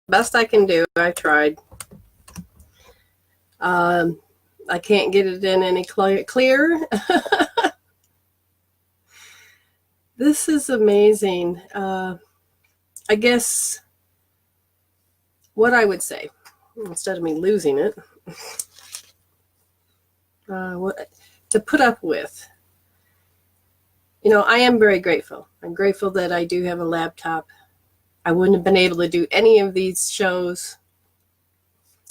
Best I can do. I tried. I can't get it in any clear. This is amazing. I guess what I would say, instead of me losing it, what to put up with. You know, I am very grateful. I'm grateful that I do have a laptop. I wouldn't have been able to do any of these shows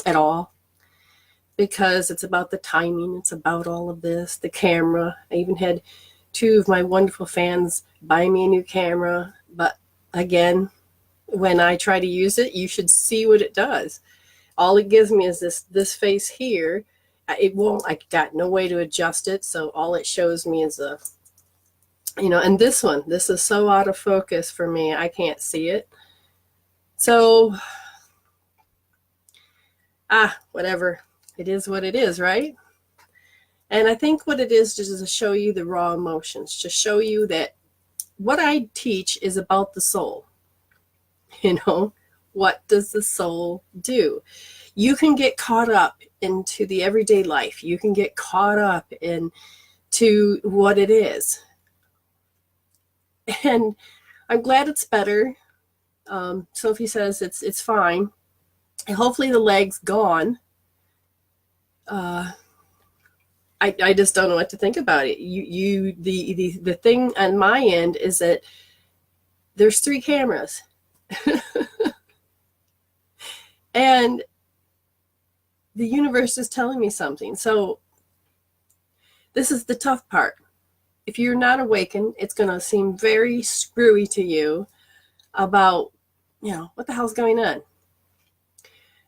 at all because it's about the timing. It's about all of this, the camera. I even had two of my wonderful fans buy me a new camera. But again, when I try to use it, you should see what it does. All it gives me is this face here. It won't, I got no way to adjust it. So all it shows me is a, you know, and this is so out of focus for me. I can't see it. So, whatever. It is what it is, right? And I think what it is just to show you the raw emotions, to show you that what I teach is about the soul. You know, what does the soul do? You can get caught up into the everyday life. You can get caught up into what it is. And I'm glad it's better. Sophie says it's fine. And hopefully the leg's gone. I just don't know what to think about it. The thing on my end is that there's 3 cameras. And the universe is telling me something. So this is the tough part. If you're not awakened, it's going to seem very screwy to you about, you know, what the hell's going on?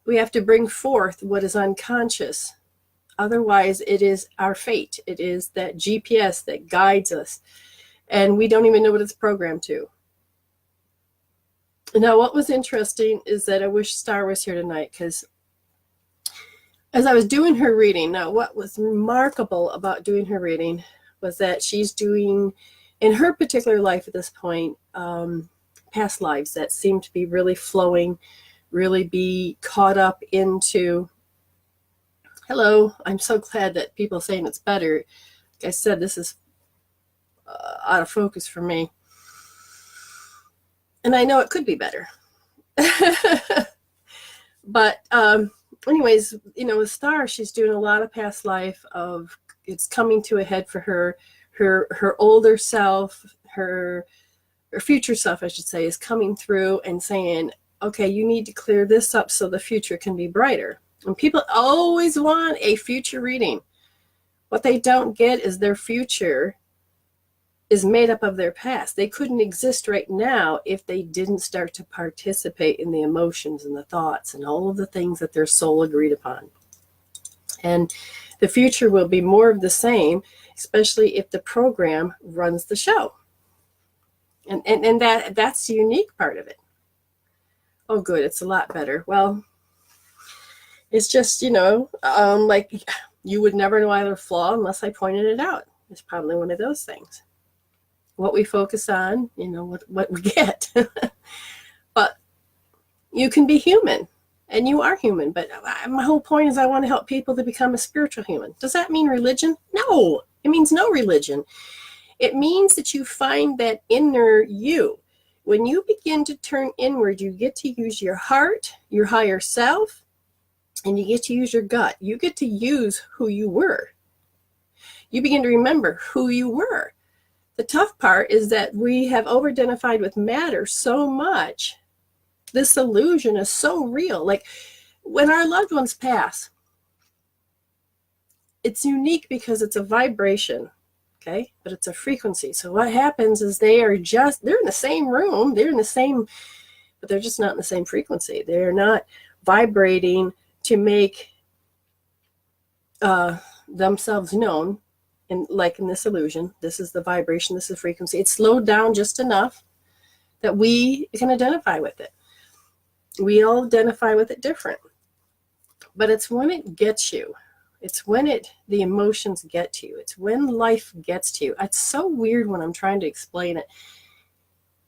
We have to bring forth what is unconscious. Otherwise, it is our fate. It is that GPS that guides us. And we don't even know what it's programmed to. Now, what was interesting is that I wish Star was here tonight, because as I was doing her reading, now what was remarkable about doing her reading was that she's doing, in her particular life at this point, past lives that seem to be really flowing, really be caught up into. Hello, I'm so glad that people are saying it's better. Like I said, this is out of focus for me. And I know it could be better. But anyways, you know, with Star, she's doing a lot of past life of, it's coming to a head for her older self, her future self, I should say, is coming through and saying, okay, you need to clear this up so the future can be brighter. And people always want a future reading. What they don't get is their future is made up of their past. They couldn't exist right now if they didn't start to participate in the emotions and the thoughts and all of the things that their soul agreed upon. And the future will be more of the same, especially if the program runs the show. And that's the unique part of it. Oh, good, it's a lot better. Well, it's just, you know, like you would never know I had a flaw unless I pointed it out. It's probably one of those things. What we focus on, you know, what we get. But you can be human, and you are human. But my whole point is I want to help people to become a spiritual human. Does that mean religion? No, it means no religion. It means that you find that inner you. When you begin to turn inward, you get to use your heart, your higher self, and you get to use your gut. You get to use who you were. You begin to remember who you were. The tough part is that we have over-identified with matter so much. This illusion is so real. Like when our loved ones pass, it's unique because it's a vibration, okay? But it's a frequency. So what happens is they're in the same room, but they're just not in the same frequency. They're not vibrating to make themselves known. And like in this illusion, this is the vibration, this is the frequency. It's slowed down just enough that we can identify with it. We all identify with it different. But it's when it gets you. It's when the emotions get to you. It's when life gets to you. It's so weird when I'm trying to explain it,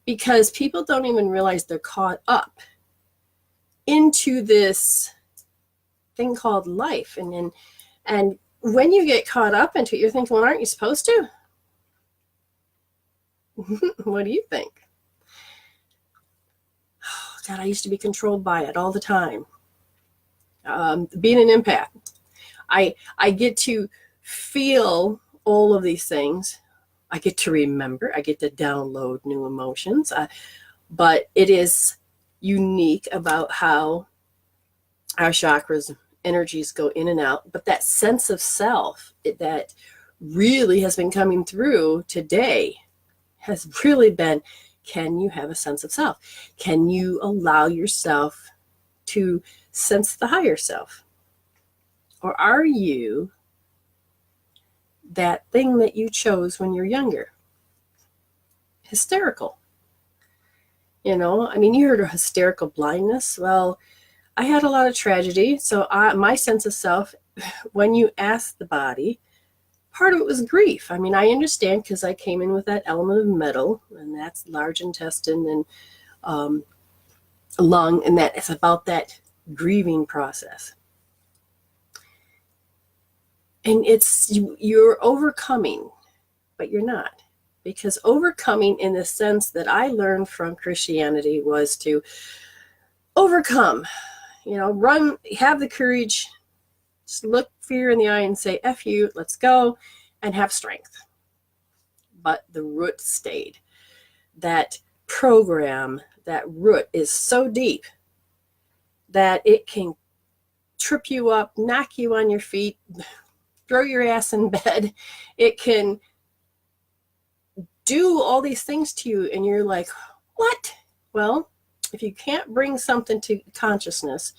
because people don't even realize they're caught up into this thing called life. And when you get caught up into it, you're thinking, well, aren't you supposed to? What do you think? Oh, God, I used to be controlled by it all the time. Being an empath, I get to feel all of these things. I get to remember. I get to download new emotions. But it is unique about how our chakras, energies go in and out. But that sense of self that really has been coming through today has really been, can you have a sense of self? Can you allow yourself to sense the higher self? Or are you that thing that you chose when you're younger? Hysterical. You know, I mean, you heard of hysterical blindness. Well, I had a lot of tragedy. So my sense of self, when you ask the body, part of it was grief. I mean, I understand because I came in with that element of metal, and that's large intestine and lung, and that it's about that grieving process. And it's you're overcoming, but you're not. Because overcoming, in the sense that I learned from Christianity, was to overcome, run, have the courage, just look fear in the eye and say, F you, let's go, and have strength. But the root stayed. That program, that root is so deep that it can trip you up, knock you on your feet, throw your ass in bed. It can do all these things to you, and you're like, what? Well, if you can't bring something to consciousness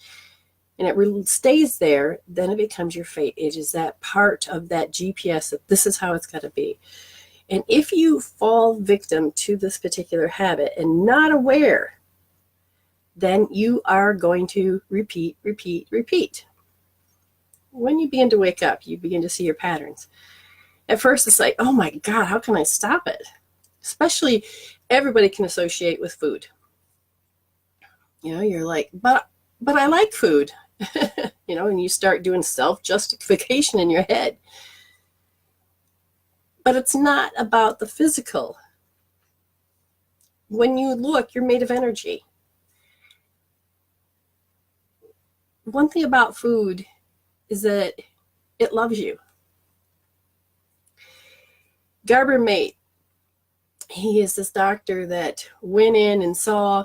and it stays there, then it becomes your fate. It is that part of that GPS that this is how it's got to be. And if you fall victim to this particular habit and not aware, then you are going to repeat. When you begin to wake up, you begin to see your patterns. At first, it's like, oh my God, how can I stop it? Especially, everybody can associate with food. You're like, but I like food. And you start doing self-justification in your head. But it's not about the physical. When you look, you're made of energy. One thing about food is that it loves you. Garber Mate, he is this doctor that went in and saw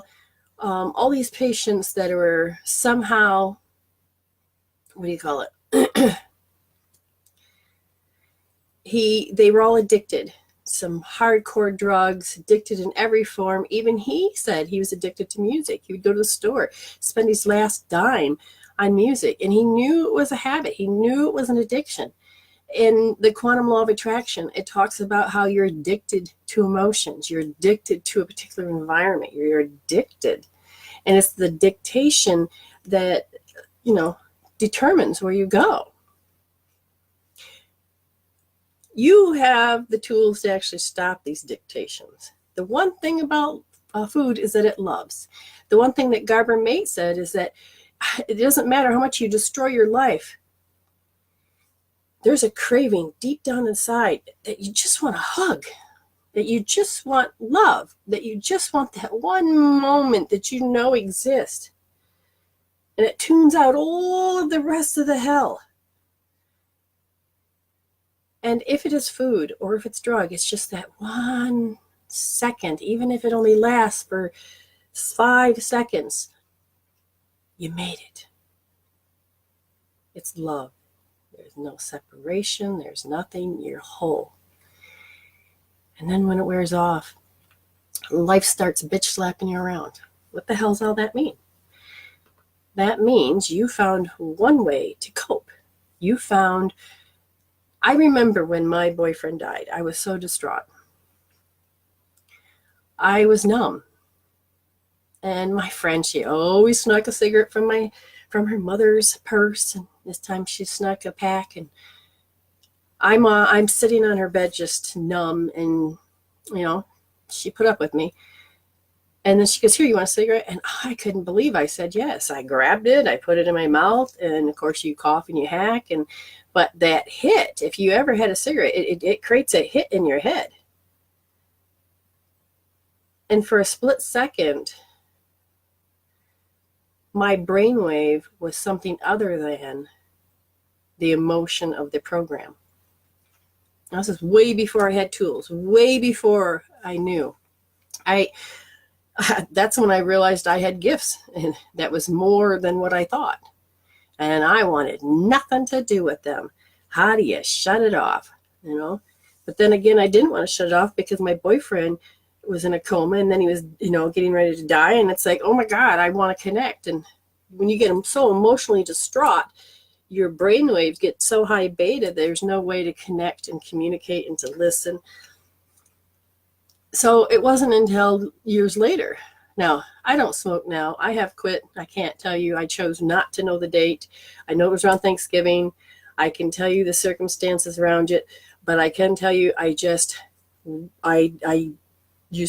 all these patients that were somehow, what do you call it? They were all addicted. Some hardcore drugs, addicted in every form. Even he said he was addicted to music. He would go to the store, spend his last dime on music, and he knew it was a habit. He knew it was an addiction. In the quantum law of attraction, it talks about how you're addicted to emotions. You're addicted to a particular environment. You're addicted. And it's the dictation that, determines where you go. You have the tools to actually stop these dictations. The one thing about food is that it loves. The one thing that Garber Mate said is that it doesn't matter how much you destroy your life. There's a craving deep down inside that you just want a hug, that you just want love, that you just want that one moment that you know exists. And it tunes out all of the rest of the hell. And if it is food or if it's drug, it's just that 1 second, even if it only lasts for 5 seconds, you made it. It's love. There's no separation. There's nothing. You're whole. And then when it wears off, life starts bitch slapping you around. What the hell's all that mean? That means you found one way to cope. I remember when my boyfriend died, I was so distraught. I was numb. And my friend, she always snuck a cigarette from her mother's purse, and this time she snuck a pack, and I'm sitting on her bed just numb, and she put up with me. And then she goes, here, you want a cigarette? And I couldn't believe I said yes. I grabbed it, I put it in my mouth, and of course you cough and you hack. But that hit, if you ever had a cigarette, it creates a hit in your head. And for a split second, my brainwave was something other than the emotion of the program. This is way before I had tools, way before I knew. That's when I realized I had gifts, and that was more than what I thought. And I wanted nothing to do with them. How do you shut it off? But then again, I didn't want to shut it off because my boyfriend was in a coma, and then he was, getting ready to die. And it's like, oh my God, I want to connect. And when you get so emotionally distraught, your brainwaves get so high beta, there's no way to connect and communicate and to listen. So it wasn't until years later. Now, I don't smoke now. I have quit. I can't tell you. I chose not to know the date. I know it was around Thanksgiving. I can tell you the circumstances around it, but I can tell you I used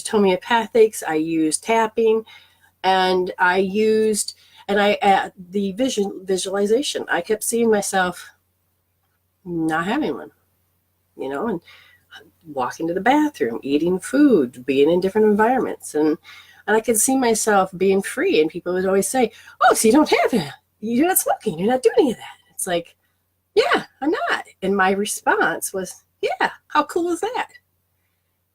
homeopathics, I used tapping, and I used the visualization. I kept seeing myself not having one, and walking to the bathroom, eating food, being in different environments. And I could see myself being free. And people would always say, oh, so you don't have it. You're not smoking. You're not doing any of that. It's like, yeah, I'm not. And my response was, yeah, how cool is that?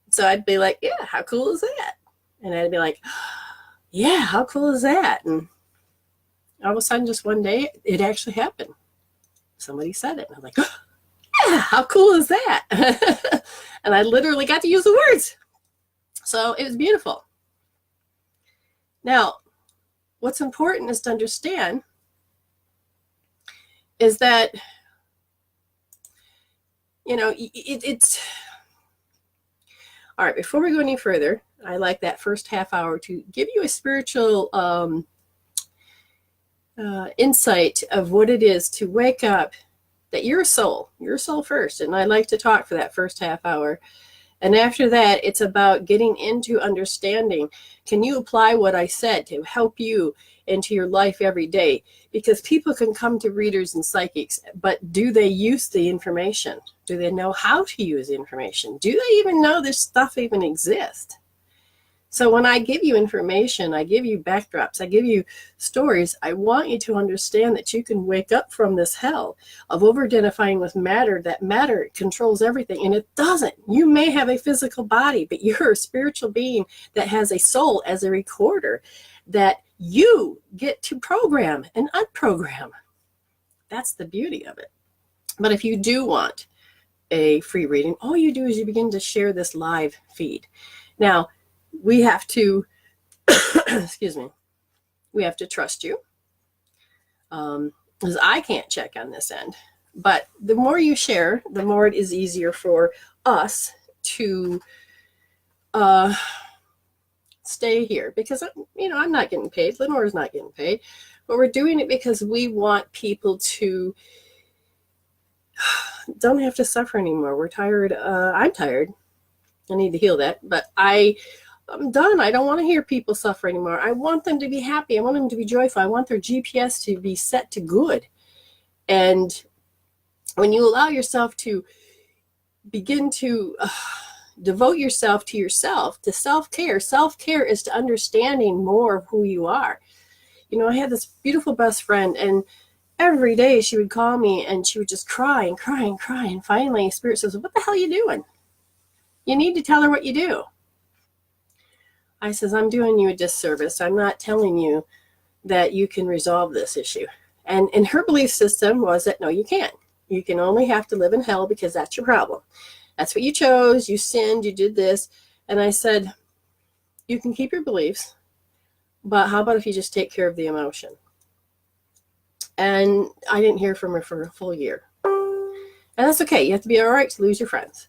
So I'd be like, yeah, how cool is that? And I'd be like, yeah, how cool is that? And all of a sudden, just one day, it actually happened. Somebody said it. And I'm like, oh, yeah, how cool is that? And I literally got to use the words. So it was beautiful. Now, what's important is to understand is that, it's all right. Before we go any further, I like that first half hour to give you a spiritual insight of what it is to wake up, that you're a soul first. And I like to talk for that first half hour. And after that, it's about getting into understanding. Can you apply what I said to help you into your life every day? Because people can come to readers and psychics, but do they use the information? Do they know how to use the information? Do they even know this stuff even exists? So when I give you information, I give you backdrops, I give you stories, I want you to understand that you can wake up from this hell of over-identifying with matter, that matter controls everything, and it doesn't. You may have a physical body, but you're a spiritual being that has a soul as a recorder that you get to program and unprogram. That's the beauty of it. But if you do want a free reading, all you do is you begin to share this live feed. Now, we have to, excuse me, we have to trust you, because I can't check on this end. But the more you share, the more it is easier for us to stay here. Because, I'm not getting paid. Lenore's not getting paid. But we're doing it because we want people to don't have to suffer anymore. We're tired. I'm tired. I need to heal that. But I'm done. I don't want to hear people suffer anymore. I want them to be happy. I want them to be joyful. I want their GPS to be set to good. And when you allow yourself to begin to devote yourself to self-care. Self-care is to understanding more of who you are. I had this beautiful best friend, and every day she would call me and she would just cry and cry and cry. And finally, Spirit says, what the hell are you doing? You need to tell her what you do. I says, I'm doing you a disservice. I'm not telling you that you can resolve this issue. And her belief system was that, no, you can't. You can only have to live in hell because that's your problem. That's what you chose. You sinned. You did this. And I said, you can keep your beliefs, but how about if you just take care of the emotion? And I didn't hear from her for a full year. And that's okay. You have to be all right to lose your friends.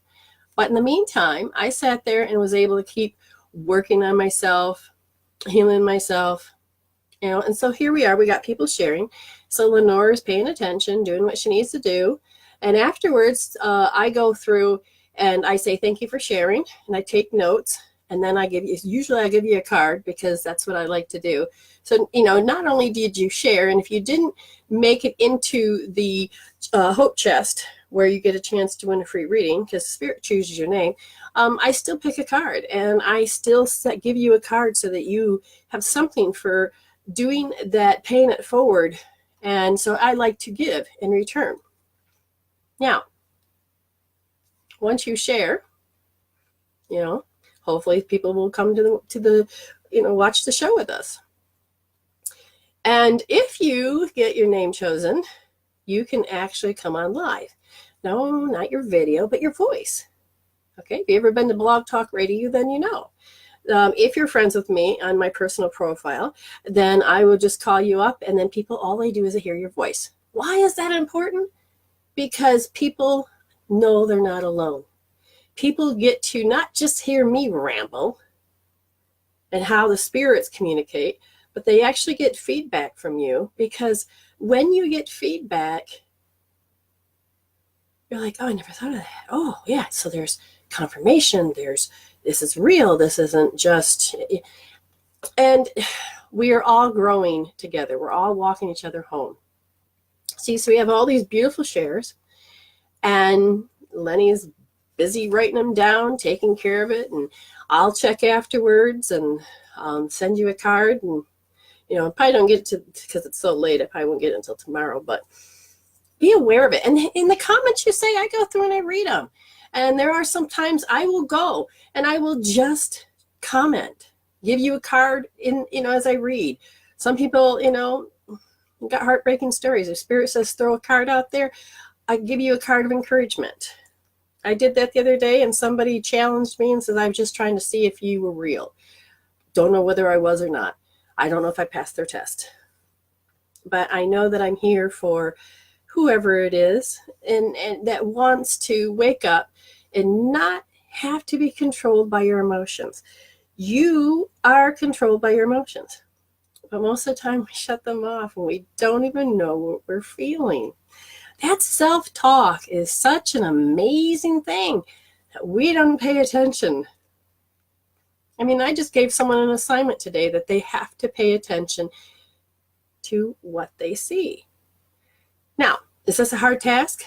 But in the meantime, I sat there and was able to keep working on myself, healing myself, and so here we are. We got people sharing. So Lenore is paying attention, doing what she needs to do. And afterwards, I go through and I say, thank you for sharing. And I take notes. And then usually I give you a card because that's what I like to do. So, not only did you share, and if you didn't make it into the Hope Chest, where you get a chance to win a free reading because Spirit chooses your name, I still pick a card, and I still give you a card so that you have something for doing that, paying it forward. And so I like to give in return. Now, once you share, hopefully people will come to the watch the show with us. And if you get your name chosen, you can actually come on live. No, not your video, but your voice. Okay, if you've ever been to Blog Talk Radio, then you know. If you're friends with me on my personal profile, then I will just call you up, and then all they do is hear your voice. Why is that important? Because people know they're not alone. People get to not just hear me ramble and how the spirits communicate, but they actually get feedback from you, because when you get feedback, you're like, oh, I never thought of that. Oh, yeah. So there's confirmation. This is real. This isn't just, and we are all growing together. We're all walking each other home. See, so we have all these beautiful shares, and Lenny's busy writing them down, taking care of it, and I'll check afterwards and send you a card. And I probably don't get it to, because it's so late, I probably won't get it until tomorrow, but be aware of it. And in the comments you say, I go through and I read them. And there are some times I will go and I will just comment, give you a card as I read. Some people, got heartbreaking stories. If Spirit says throw a card out there, I give you a card of encouragement. I did that the other day, and somebody challenged me and said, I was just trying to see if you were real. Don't know whether I was or not. I don't know if I passed their test. But I know that I'm here for whoever it is, and that wants to wake up and not have to be controlled by your emotions. You are controlled by your emotions. But most of the time we shut them off and we don't even know what we're feeling. That self-talk is such an amazing thing that we don't pay attention. I mean, I just gave someone an assignment today that they have to pay attention to what they see. Now, is this a hard task?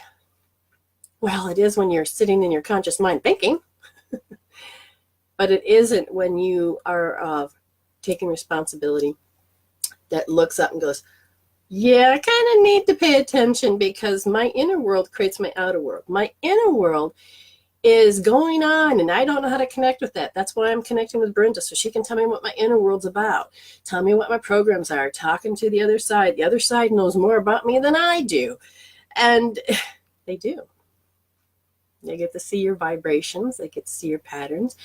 Well, it is when you're sitting in your conscious mind thinking, but it isn't when you are taking responsibility, that looks up and goes, yeah, I kind of need to pay attention, because my inner world creates my outer world. My inner world is going on, and I don't know how to connect with that. That's why I'm connecting with Brenda, so she can tell me what my inner world's about. Tell me what my programs are, talking to the other side. The other side knows more about me than I do. And they do. They get to see your vibrations. They get to see your patterns.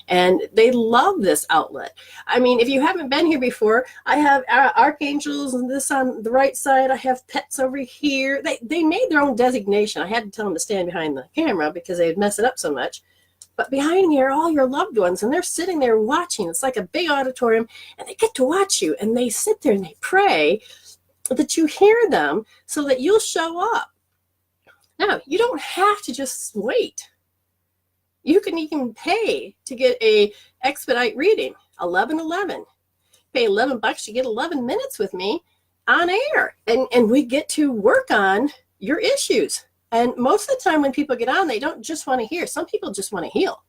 And they love this outlet. I mean, if you haven't been here before, I have archangels and this on the right side. I have pets over here. They made their own designation. I had to tell them to stand behind the camera because they'd mess it up so much. But behind me are all your loved ones, and they're sitting there watching. It's like a big auditorium, and they get to watch you. And they sit there and they pray that you hear them so that you'll show up. Now, you don't have to just wait. You can even pay to get a expedite reading, 1111. Pay $11, you get 11 minutes with me on air. And we get to work on your issues. And most of the time when people get on, they don't just want to hear. Some people just want to heal.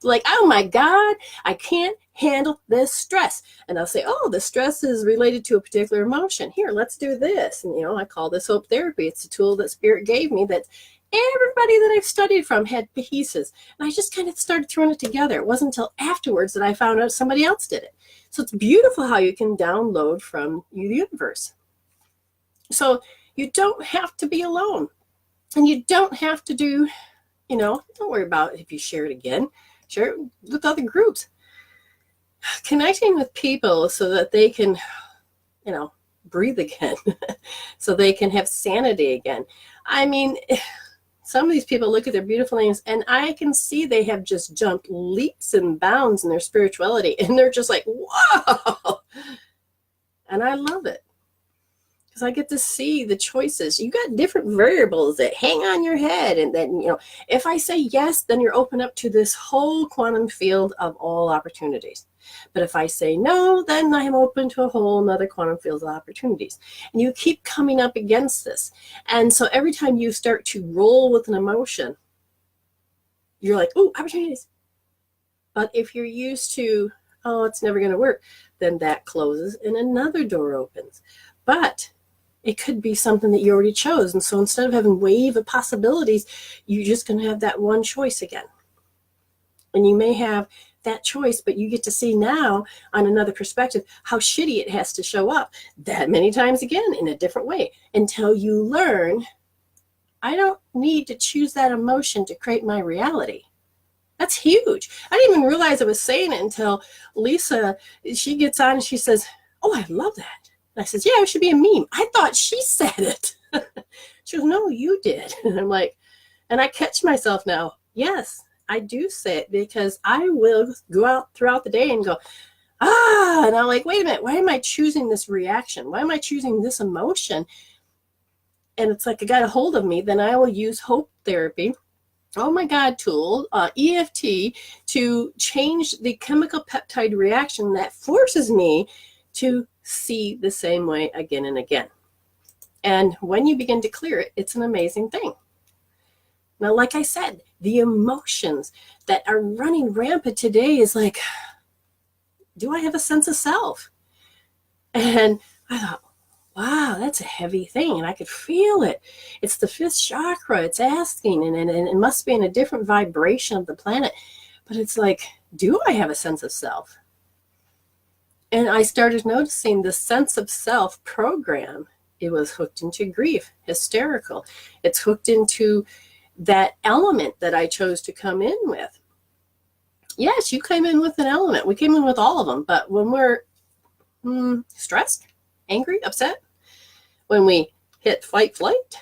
Like, oh my God, I can't handle this stress. And I'll say, oh, the stress is related to a particular emotion. Here, let's do this. And, I call this hope therapy. It's a tool that Spirit gave me that everybody that I've studied from had pieces. And I just kind of started throwing it together. It wasn't until afterwards that I found out somebody else did it. So it's beautiful how you can download from the universe. So you don't have to be alone. And you don't have to do, don't worry about if you share it again. Share it with other groups. Connecting with people so that they can, breathe again. So they can have sanity again. I mean, some of these people look at their beautiful names, and I can see they have just jumped leaps and bounds in their spirituality. And they're just like, whoa. And I love it. because I get to see the choices. You got different variables that hang on your head. And then, if I say yes, then you're open up to this whole quantum field of all opportunities. But if I say no, then I'm open to a whole nother quantum field of opportunities. And you keep coming up against this. And so every time you start to roll with an emotion, you're like, oh, opportunities. But if you're used to, oh, it's never going to work, then that closes and another door opens. But it could be something that you already chose. And so instead of having a wave of possibilities, you're just going to have that one choice again. And you may have that choice, but you get to see now on another perspective how shitty it has to show up that many times again in a different way until you learn, I don't need to choose that emotion to create my reality. That's huge. I didn't even realize I was saying it until Lisa, she gets on and she says, oh, I love that. And I says, yeah, it should be a meme. I thought she said it. She goes, no, you did. And I'm like, and I catch myself now. Yes, I do say it because I will go out throughout the day and go, and I'm like, wait a minute, why am I choosing this reaction? Why am I choosing this emotion? And it's like it got a hold of me. Then I will use hope therapy, oh my God, tool, EFT, to change the chemical peptide reaction that forces me to see the same way again and again. And when you begin to clear it, it's an amazing thing. Now, like I said, the emotions that are running rampant today is like, do I have a sense of self? And I thought, wow, that's a heavy thing. And I could feel it. It's the fifth chakra. It's asking, and it must be in a different vibration of the planet. But it's like, do I have a sense of self? And I started noticing the sense of self program. It was hooked into grief, hysterical. It's hooked into that element that I chose to come in with. Yes, you came in with an element. We came in with all of them. But when we're stressed, angry, upset, when we hit fight, flight,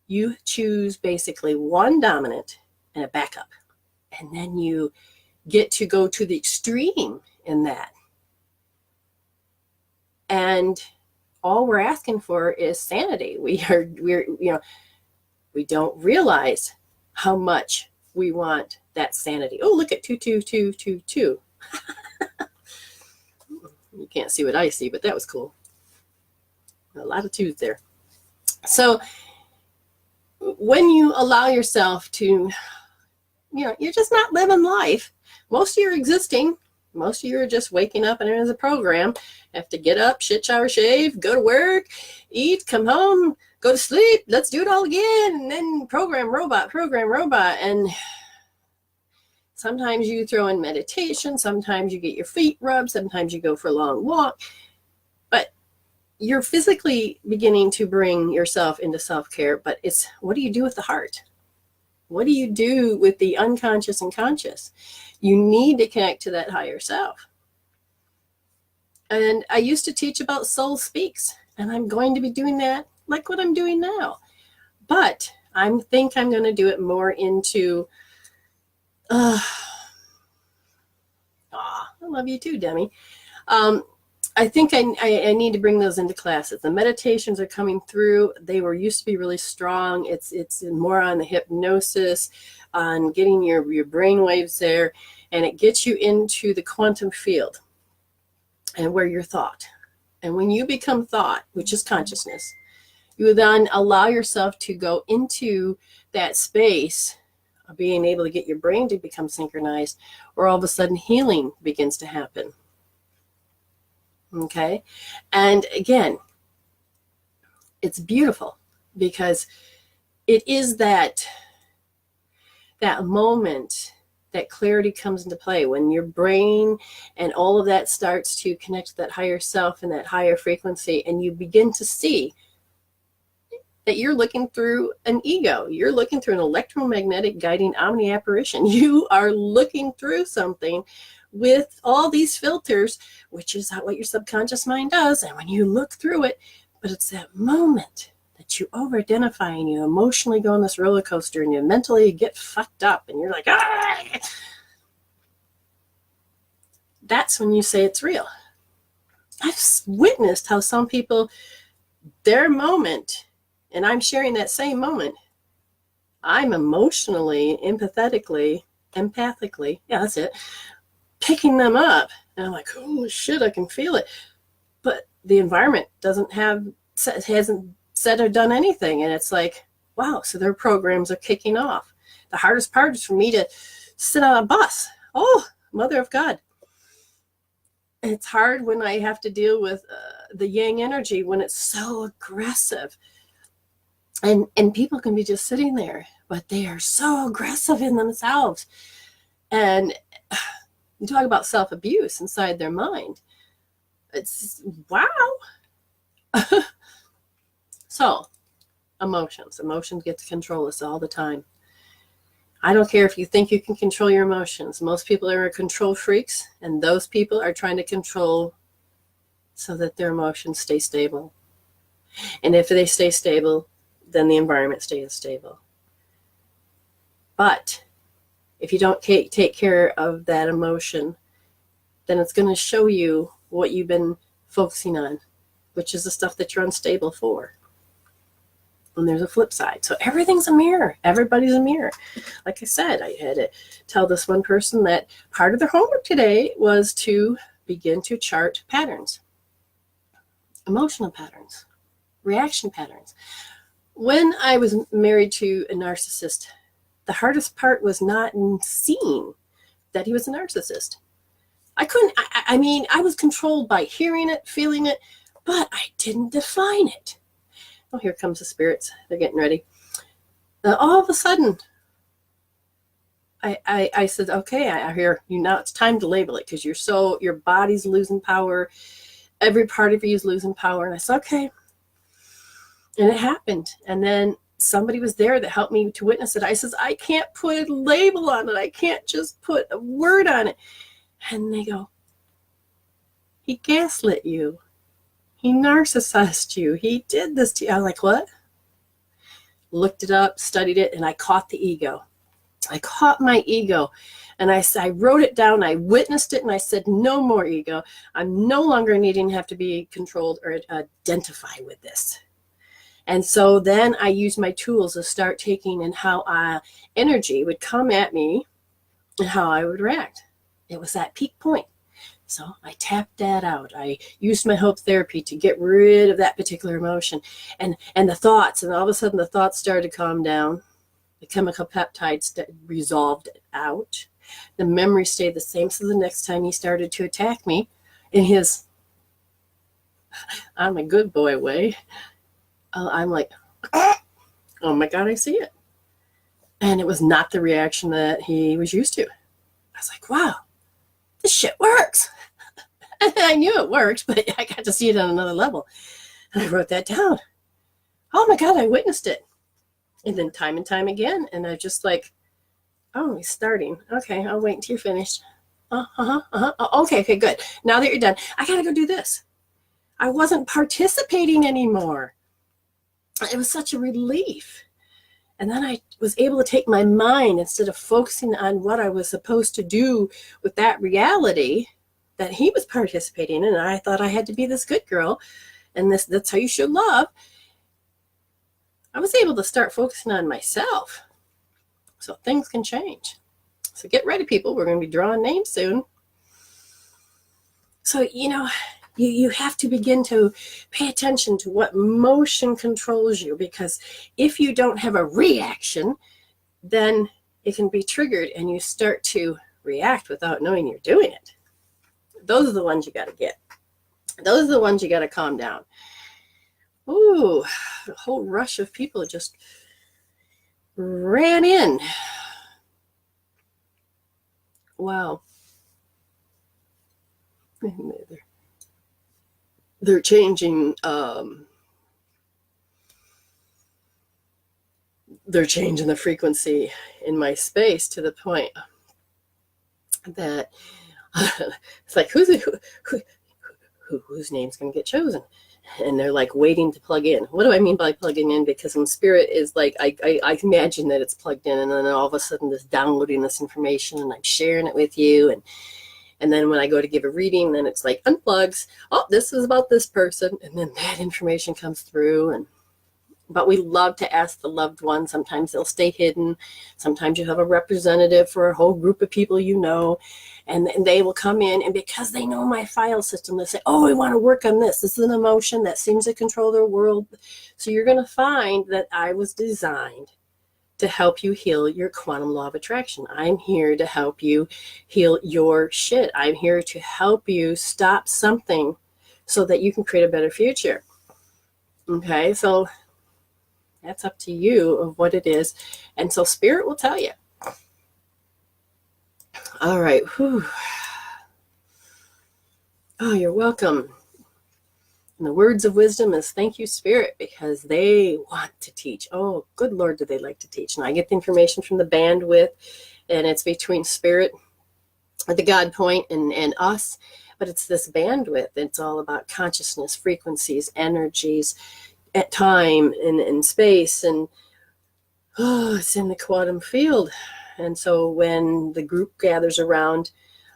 you choose basically one dominant and a backup. And then you get to go to the extreme in that. And all we're asking for is sanity. We don't realize how much we want that sanity. Oh, look at 22222. You can't see what I see, but that was cool. A lot of twos there. So when you allow yourself to, you're just not living life. Most of you are existing. Most of you are just waking up and there's a program. Have to get up, shit, shower, shave, go to work, eat, come home, go to sleep. Let's do it all again. And then program robot. And sometimes you throw in meditation. Sometimes you get your feet rubbed. Sometimes you go for a long walk. But you're physically beginning to bring yourself into self-care. But it's, what do you do with the heart? What do you do with the unconscious and conscious? You need to connect to that higher self. And I used to teach about soul speaks, and I'm going to be doing that like what I'm doing now. But I think I'm going to do it more into, I love you too, Demi. I think I need to bring those into classes. The meditations are coming through. They used to be really strong. It's more on the hypnosis, on getting your brain waves there, and it gets you into the quantum field and where you're thought. And when you become thought, which is consciousness, you then allow yourself to go into that space of being able to get your brain to become synchronized, or all of a sudden healing begins to happen. Okay. And again, it's beautiful because it is that moment that clarity comes into play when your brain and all of that starts to connect to that higher self and that higher frequency. And you begin to see that you're looking through an ego. You're looking through an electromagnetic guiding omni apparition. You are looking through something with all these filters, which is what your subconscious mind does. And when you look through it, but it's that moment that you over-identify and you emotionally go on this roller coaster and you mentally get fucked up and you're like, ah! That's when you say it's real. I've witnessed how some people their moment, and I'm sharing that same moment, I'm emotionally, empathically, yeah, that's it, picking them up. And I'm like, oh shit, I can feel it. But the environment hasn't said or done anything. And it's like, wow, so their programs are kicking off. The hardest part is for me to sit on a bus. Oh, mother of God. It's hard when I have to deal with the yang energy when it's so aggressive. And people can be just sitting there, but they are so aggressive in themselves. And you talk about self-abuse inside their mind. It's wow. So, emotions get to control us all the time. I don't care if you think you can control your emotions. Most people are control freaks, and those people are trying to control so that their emotions stay stable. And if they stay stable, then the environment stays stable. But if you don't take care of that emotion, then it's going to show you what you've been focusing on, which is the stuff that you're unstable for. And there's a flip side. So everything's a mirror. Everybody's a mirror. Like I said, I had to tell this one person that part of their homework today was to begin to chart patterns, emotional patterns, reaction patterns. When I was married to a narcissist, the hardest part was not seeing that he was a narcissist. I mean, I was controlled by hearing it, feeling it, but I didn't define it. Oh, here comes the spirits. They're getting ready. All of a sudden, I said, okay, I hear you now. It's time to label it because your body's losing power. Every part of you is losing power. And I said, okay. And it happened. And then somebody was there that helped me to witness it. I says, I can't put a label on it. I can't just put a word on it. And they go, he gaslit you. He narcissized you. He did this to you. I was like, what? Looked it up, studied it, and I caught the ego. I caught my ego. And I wrote it down. I witnessed it, and I said, no more ego. I'm no longer needing to have to be controlled or identify with this. And so then I used my tools to start taking in how energy would come at me and how I would react. It was that peak point. So I tapped that out. I used my hope therapy to get rid of that particular emotion and the thoughts. And all of a sudden the thoughts started to calm down. The chemical peptides resolved out. The memory stayed the same. So the next time he started to attack me in his, I'm a good boy way, I'm like, oh my God, I see it. And it was not the reaction that he was used to. I was like, wow, this shit works. And I knew it worked, but I got to see it on another level. And I wrote that down. Oh my God, I witnessed it. And then time and time again. And I just like, oh, he's starting. Okay, I'll wait until you're finished. Okay, good. Now that you're done, I got to go do this. I wasn't participating anymore. It was such a relief. And then I was able to take my mind, instead of focusing on what I was supposed to do with that reality that he was participating in. And I thought I had to be this good girl. And that's how you should love. I was able to start focusing on myself. So things can change. So get ready, people. We're going to be drawing names soon. So, you have to begin to pay attention to what motion controls you, because if you don't have a reaction, then it can be triggered and you start to react without knowing you're doing it. Those are the ones you got to get. Those are the ones you got to calm down. Ooh, a whole rush of people just ran in. Wow. They're changing the frequency in my space to the point that it's like, whose name's going to get chosen? And they're like waiting to plug in. What do I mean by plugging in? Because when spirit is like, I imagine that it's plugged in, and then all of a sudden this downloading this information and I'm sharing it with you. And then when I go to give a reading, then it's like unplugs. Oh, this is about this person. And then that information comes through. But we love to ask the loved ones. Sometimes they'll stay hidden. Sometimes you have a representative for a whole group of people you know, and they will come in. And because they know my file system, they say, oh, we want to work on this. This is an emotion that seems to control their world. So you're going to find that I was designed to help you heal your quantum law of attraction. I'm here to help you heal your shit. I'm here to help you stop something so that you can create a better future. Okay, so that's up to you of what it is. And so Spirit will tell you. All right. Whew. Oh, you're welcome. And the words of wisdom is thank you, Spirit, because they want to teach. Oh, good Lord, do they like to teach. And I get the information from the bandwidth, and it's between Spirit, the God point, and us. But it's this bandwidth. It's all about consciousness, frequencies, energies, at time and space, and it's in the quantum field. And so when the group gathers around,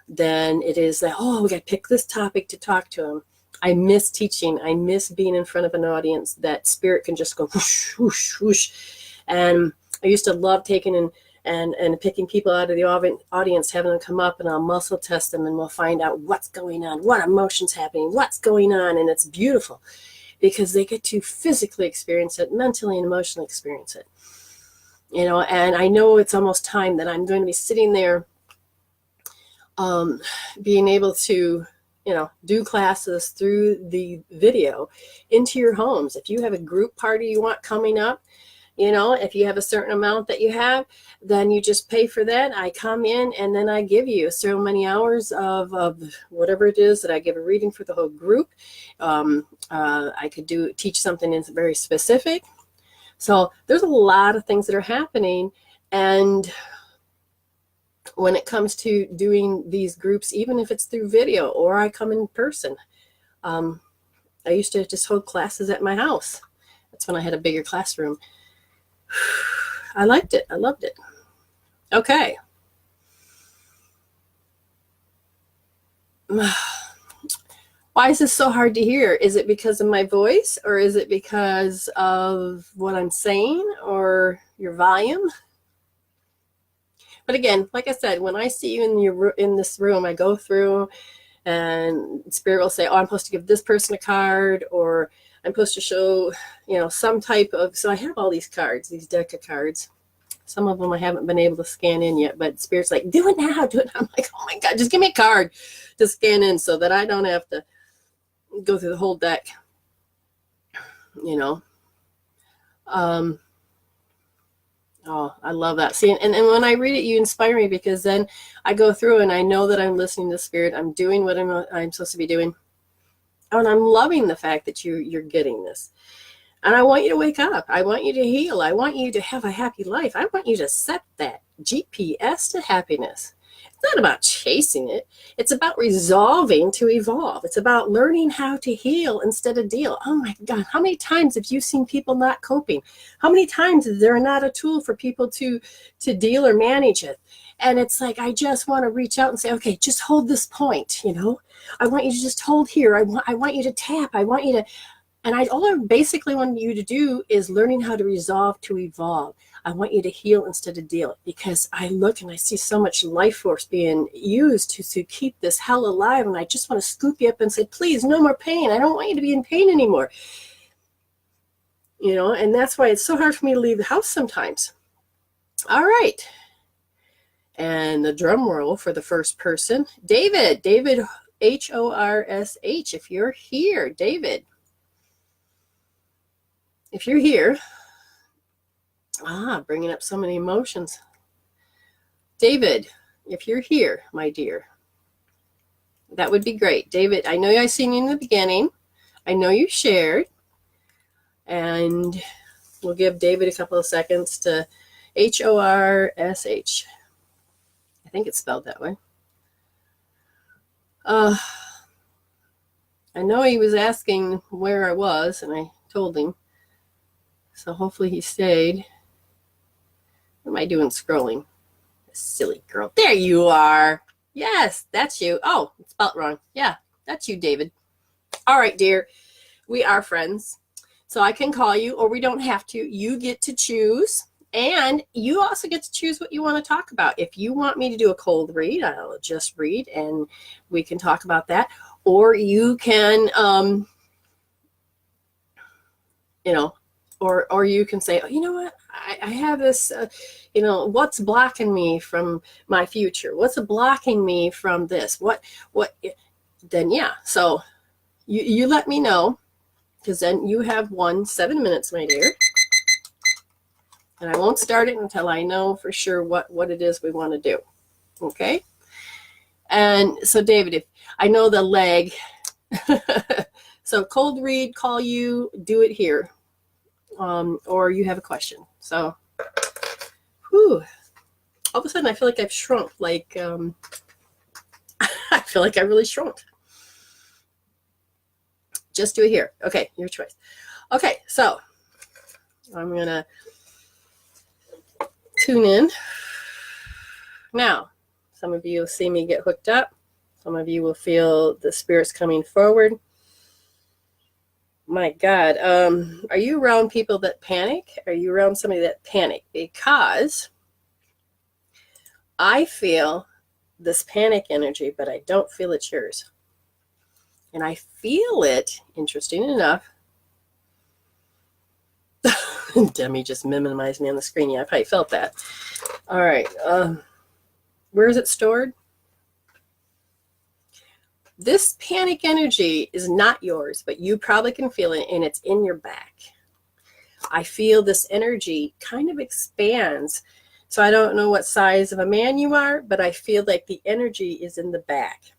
then it is that, oh, we got to pick this topic to talk to them. I miss teaching. I miss being in front of an audience that Spirit can just go whoosh, whoosh, whoosh. And I used to love taking and picking people out of the audience, having them come up, and I'll muscle test them, and we'll find out what's going on, what emotion's happening, what's going on. And it's beautiful, because they get to physically experience it, mentally and emotionally experience it. You know, and I know it's almost time that I'm going to be sitting there being able to, you know, do classes through the video into your homes. If you have a group party you want coming up, you know, if you have a certain amount that you have, then you just pay for that. I come in and then I give you so many hours of whatever it is that I give a reading for the whole group. I could teach something that's very specific. So there's a lot of things that are happening. And when it comes to doing these groups, even if it's through video or I come in person, I used to just hold classes at my house. That's when I had a bigger classroom. I liked it. I loved it. Okay. Why is this so hard to hear? Is it because of my voice, or is it because of what I'm saying, or your volume? But again, like I said, when I see you in this room, I go through, and Spirit will say, oh, I'm supposed to give this person a card, or I'm supposed to show, you know, some type of, so I have all these cards, these deck of cards. Some of them I haven't been able to scan in yet, but Spirit's like, do it now, do it now. I'm like, oh my God, just give me a card to scan in so that I don't have to go through the whole deck, you know. Oh, I love that. See, and when I read it, you inspire me, because then I go through and I know that I'm listening to Spirit. I'm doing what I'm supposed to be doing. And I'm loving the fact that you're getting this. And I want you to wake up. I want you to heal. I want you to have a happy life. I want you to set that GPS to happiness. It's not about chasing it. It's about resolving to evolve. It's about learning how to heal instead of deal. Oh my God, how many times have you seen people not coping? How many times is there not a tool for people to deal or manage it? And it's like, I just want to reach out and say, okay, just hold this point, you know. I want you to just hold here. I want you to tap. I want you to, and all I basically want you to do is learning how to resolve to evolve. I want you to heal instead of deal, because I look and I see so much life force being used to keep this hell alive. And I just want to scoop you up and say, please, no more pain. I don't want you to be in pain anymore. You know, and that's why it's so hard for me to leave the house sometimes. All right. And the drum roll for the first person, David Horsh. If you're here, David. If you're here, bringing up so many emotions. David, if you're here, my dear, that would be great. David, I know I seen you in the beginning. I know you shared. And we'll give David a couple of seconds to Horsh. I think it's spelled that way. I know he was asking where I was, and I told him. So hopefully he stayed. What am I doing scrolling? Silly girl. There you are. Yes, that's you. Oh, it's spelled wrong. Yeah, that's you, David. All right, dear. We are friends. So I can call you, or we don't have to. You get to choose. And you also get to choose what you want to talk about. If you want me to do a cold read, I'll just read and we can talk about that. Or you can, or you can say, oh, you know what? I have this, what's blocking me from my future? What's blocking me from this? Then yeah. So you let me know, because then you have 7 minutes, my dear. And I won't start it until I know for sure what it is we want to do. Okay? And so, David, if I know the leg, so cold read, call you, do it here. Or you have a question. So, whew, all of a sudden I feel like I've shrunk. Like, I feel like I really shrunk. Just do it here. Okay, your choice. Okay, so I'm going to tune in. Now, some of you will see me get hooked up. Some of you will feel the spirits coming forward. My God. Are you around people that panic? Are you around somebody that panic? Because I feel this panic energy, but I don't feel it's yours. And I feel it, interesting enough. Demi just minimized me on the screen. Yeah, I probably felt that. All right. Where is it stored? This panic energy is not yours, but you probably can feel it, and it's in your back. I feel this energy kind of expands. So I don't know what size of a man you are, but I feel like the energy is in the back.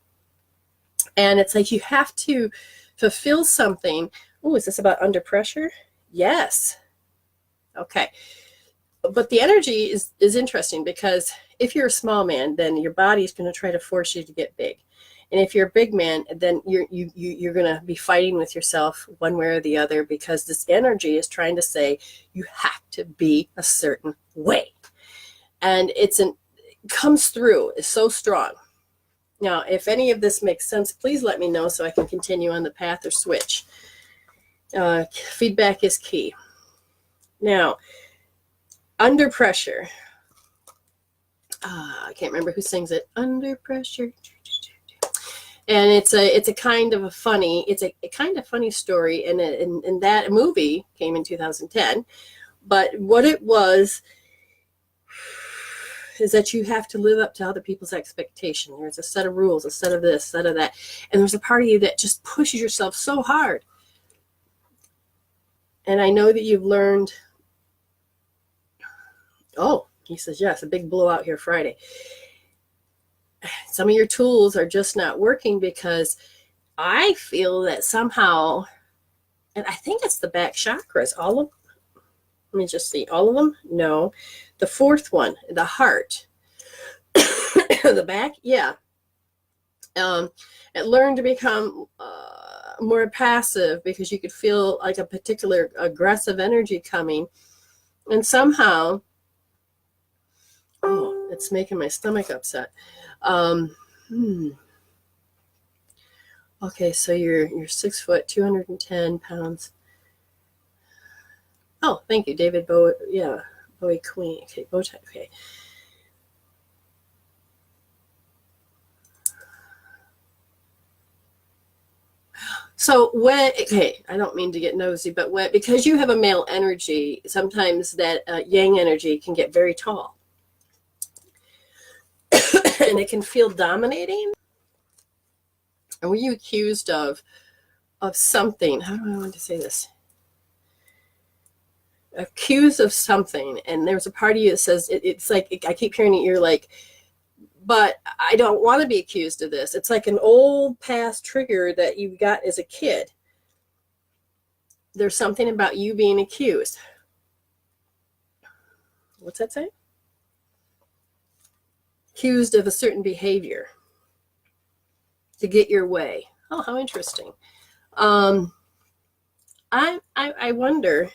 And it's like you have to fulfill something. Oh, is this about under pressure? Yes. Okay. But the energy is interesting, because if you're a small man, then your body is going to try to force you to get big. And if you're a big man, then you're going to be fighting with yourself one way or the other, because this energy is trying to say you have to be a certain way. And it comes through. It's so strong. Now, if any of this makes sense, please let me know so I can continue on the path or switch. Feedback is key. Now, under pressure. I can't remember who sings it. Under pressure. And it's a kind of funny story, and that movie came in 2010. But what it was is that you have to live up to other people's expectation. There's a set of rules, a set of this, a set of that, and there's a part of you that just pushes yourself so hard. And I know that you've learned. Oh, he says yes, a big blowout here Friday. Some of your tools are just not working, because I feel that somehow, and I think it's the back chakras, all of them. Let me just see, all of them? No. The fourth one, the heart. The back, yeah. It learned to become more passive, because you could feel like a particular aggressive energy coming. And somehow, oh, it's making my stomach upset. Okay, so you're 6 foot, 210 pounds. Oh, thank you, David Bowie. Yeah, Bowie Queen. Okay, bow tie. Okay. So okay, I don't mean to get nosy, but because you have a male energy, sometimes that yang energy can get very tall. And it can feel dominating. And were you accused of something? How do I want to say this? Accused of something, and there's a part of you that says it's like, I keep hearing it, you're like, but I don't want to be accused of this. It's like an old past trigger that you got as a kid. There's something about you being accused. What's that say? Accused of a certain behavior to get your way. Oh, how interesting. I wonder,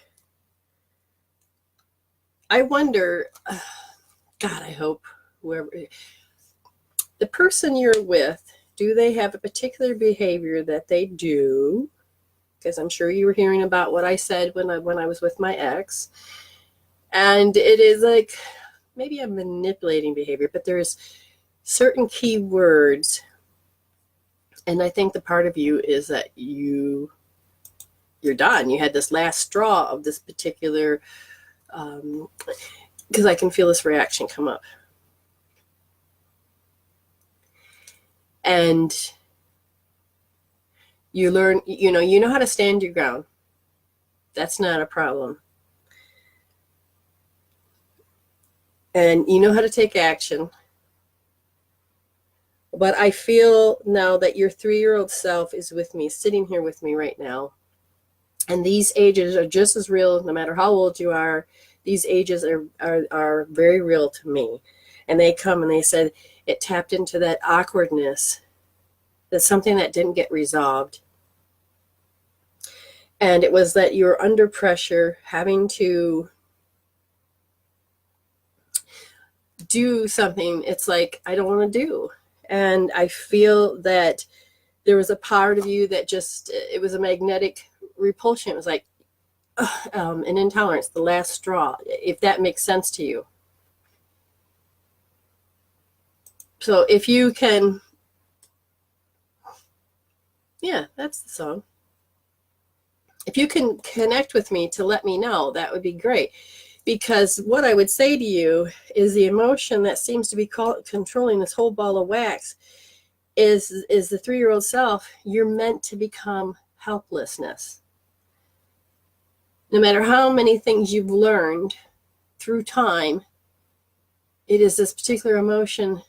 God, I hope whoever, the person you're with, do they have a particular behavior that they do? Because I'm sure you were hearing about what I said when I was with my ex. And it is like maybe a manipulating behavior, but there's certain key words. And I think the part of you is that you're done. You had this last straw of this particular, because I can feel this reaction come up. And you learn, you know how to stand your ground. That's not a problem. And you know how to take action. But I feel now that your 3-year-old self is with me, sitting here with me right now. And these ages are just as real, no matter how old you are. These ages are very real to me. And they come and they said it tapped into that awkwardness. That's something that didn't get resolved. And it was that you were under pressure, having to do something it's like I don't want to do. And I feel that there was a part of you that just, it was a magnetic repulsion. It was like an intolerance, the last straw, if that makes sense to you. So if you can, yeah, that's the song. If you can connect with me to let me know, that would be great. Because what I would say to you is the emotion that seems to be controlling this whole ball of wax is the 3-year-old self. You're meant to become helplessness. No matter how many things you've learned through time, it is this particular emotion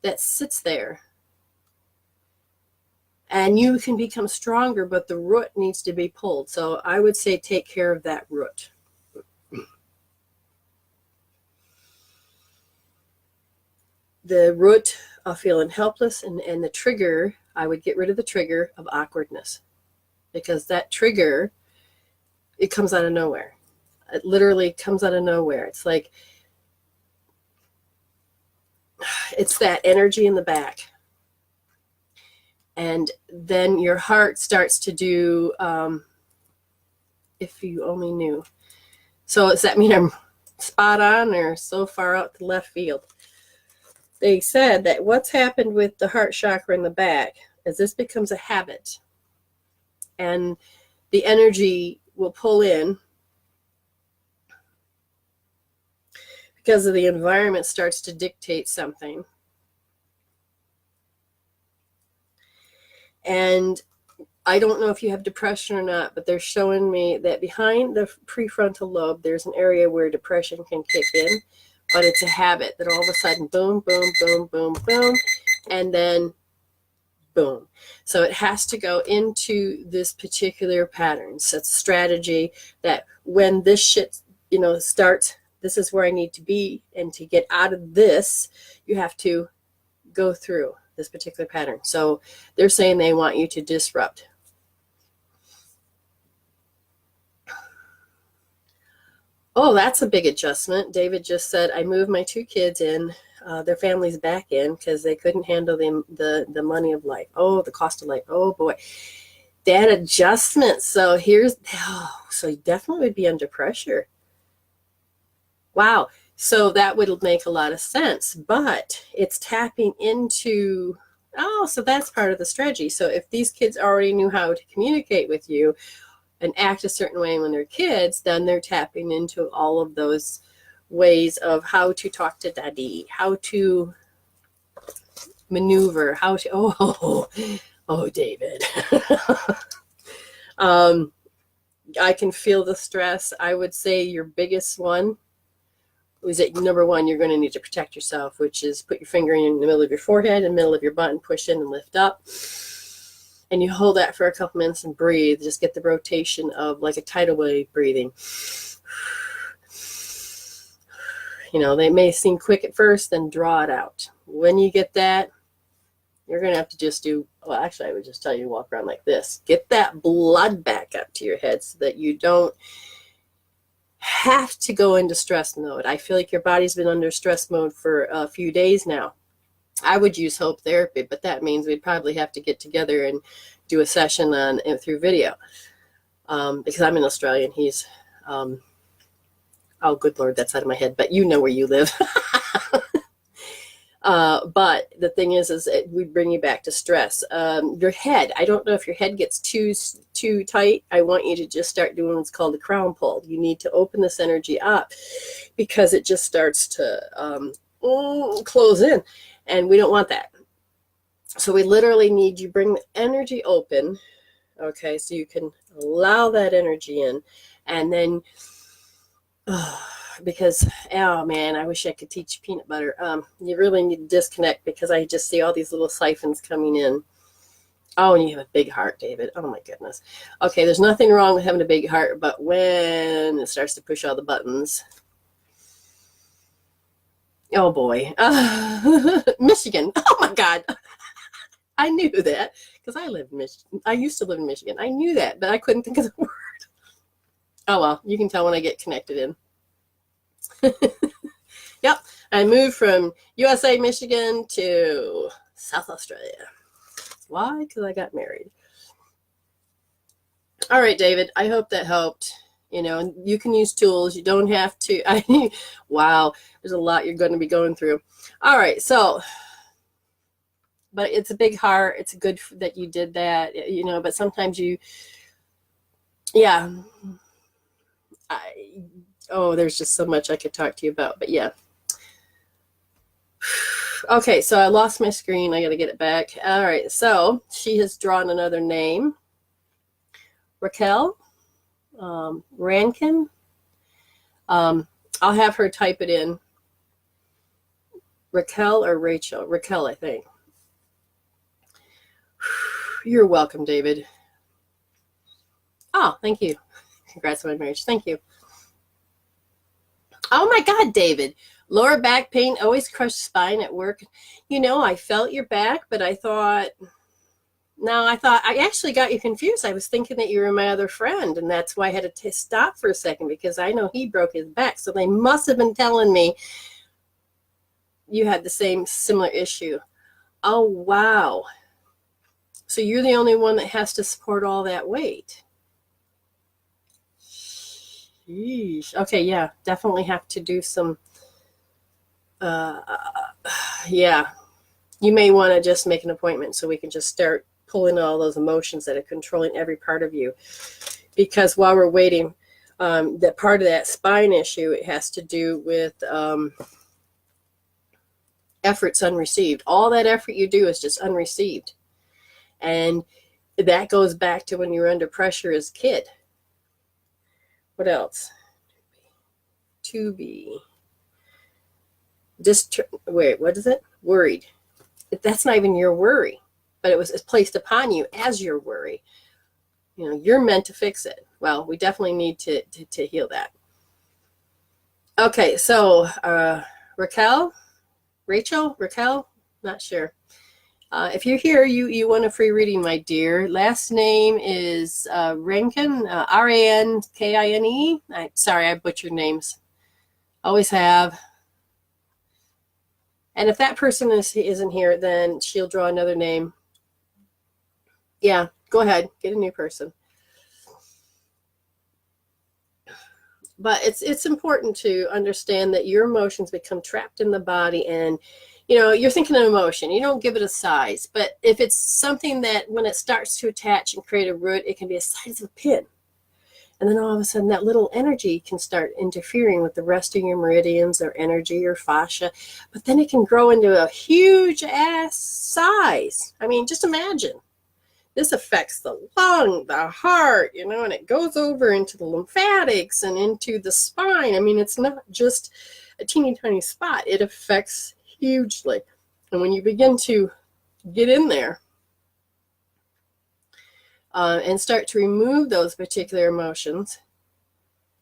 that sits there. And you can become stronger, but the root needs to be pulled. So I would say take care of that root. The root of feeling helpless, and the trigger, I would get rid of the trigger of awkwardness. Because that trigger, it comes out of nowhere. It literally comes out of nowhere. It's like, it's that energy in the back. And then your heart starts to do, if you only knew. So does that mean I'm spot on or so far out to left field? They said that what's happened with the heart chakra in the back is this becomes a habit. And the energy will pull in because of the environment starts to dictate something. And I don't know if you have depression or not, but they're showing me that behind the prefrontal lobe, there's an area where depression can kick in, but it's a habit that all of a sudden, boom, boom, boom, boom, boom, and then boom. So it has to go into this particular pattern. So it's a strategy that when this shit, starts, this is where I need to be. And to get out of this, you have to go through this particular pattern. So they're saying they want you to disrupt. Oh, that's a big adjustment. David just said, I moved my 2 kids in, their families back in because they couldn't handle the money of life. Oh, the cost of life. Oh boy, that adjustment. So so you definitely would be under pressure. Wow. So that would make a lot of sense, but it's tapping into, so that's part of the strategy. So if these kids already knew how to communicate with you and act a certain way when they're kids, then they're tapping into all of those ways of how to talk to daddy, how to maneuver, how to, David. I can feel the stress. I would say your biggest one is that, number one, you're going to need to protect yourself, which is put your finger in the middle of your forehead, in the middle of your butt, and push in and lift up. And you hold that for a couple minutes and breathe. Just get the rotation of like a tidal wave breathing. They may seem quick at first, then draw it out. When you get that, you're going to have to just do, actually, I would just tell you to walk around like this. Get that blood back up to your head so that you don't have to go into stress mode. I feel like your body's been under stress mode for a few days now. I would use hope therapy, but that means we'd probably have to get together and do a session on through video, because I'm in Australia and he's, oh, good Lord, that's out of my head, but you know where you live. But the thing is we bring you back to stress. Your head, I don't know if your head gets too tight. I want you to just start doing what's called the crown pull. You need to open this energy up because it just starts to close in, and we don't want that. So we literally need you bring the energy open, okay, so you can allow that energy in, and then because, oh man, I wish I could teach you peanut butter. You really need to disconnect, because I just see all these little siphons coming in. Oh, and you have a big heart, David. Oh my goodness. Okay, there's nothing wrong with having a big heart, but when it starts to push all the buttons, oh boy. Michigan. Oh my God. I knew that because I live in Michigan. I used to live in Michigan. I knew that, but I couldn't think of the word. Oh well, you can tell when I get connected in. Yep, I moved from USA, Michigan to South Australia. Why? Because I got married. All right, David, I hope that helped. You know, you can use tools. You don't have to. Wow, there's a lot you're going to be going through. All right, so, but it's a big heart. It's good that you did that, you know, but sometimes yeah. Oh, there's just so much I could talk to you about, but yeah. Okay, so I lost my screen. I got to get it back. All right, so she has drawn another name. Raquel, Rankin. I'll have her type it in. Raquel or Rachel? Raquel, I think. You're welcome, David. Oh, thank you. Congrats on my marriage. Thank you. Oh my God, David. Lower back pain, always crushed spine at work. You know, I felt your back, but I thought I actually got you confused. I was thinking that you were my other friend, and that's why I had to stop for a second, because I know he broke his back. So they must have been telling me you had the similar issue. Oh, wow. So you're the only one that has to support all that weight. Sheesh. Okay, yeah, definitely have to do some, yeah. You may want to just make an appointment so we can just start pulling all those emotions that are controlling every part of you. Because while we're waiting, that part of that spine issue, it has to do with efforts unreceived. All that effort you do is just unreceived. And that goes back to when you were under pressure as a kid. What else? To be. Wait, what is it? Worried. That's not even your worry, but it's placed upon you as your worry. You know, you're meant to fix it. Well, we definitely need to heal that. Okay, so Rachel, not sure. If you're here, you want a free reading, my dear. Last name is Rankin, Rankine. Sorry, I butchered names. Always have. And if that person isn't here, then she'll draw another name. Yeah, go ahead. Get a new person. But it's important to understand that your emotions become trapped in the body, and you know, you're thinking of emotion. You don't give it a size. But if it's something that when it starts to attach and create a root, it can be a size of a pin. And then all of a sudden that little energy can start interfering with the rest of your meridians or energy or fascia. But then it can grow into a huge ass size. I mean, just imagine. This affects the lung, the heart, you know, and it goes over into the lymphatics and into the spine. I mean, it's not just a teeny tiny spot. It affects hugely. And when you begin to get in there and start to remove those particular emotions,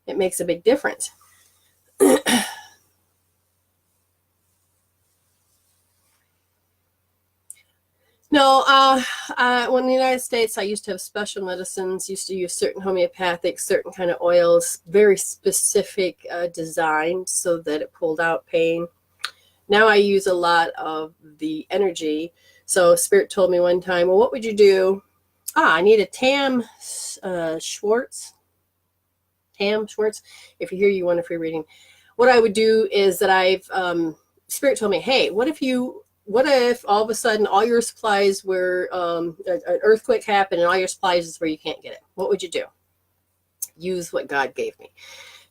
it makes a big difference. No, when in the United States, I used to have special medicines, used to use certain homeopathic, certain kind of oils, very specific designed so that it pulled out pain. Now I use a lot of the energy. So Spirit told me one time, well, what would you do? I need a Tam Schwartz. Tam Schwartz. If you're here, you want a free reading. What I would do is that Spirit told me, hey, what if all of a sudden all your supplies were, an earthquake happened and all your supplies is where you can't get it? What would you do? Use what God gave me.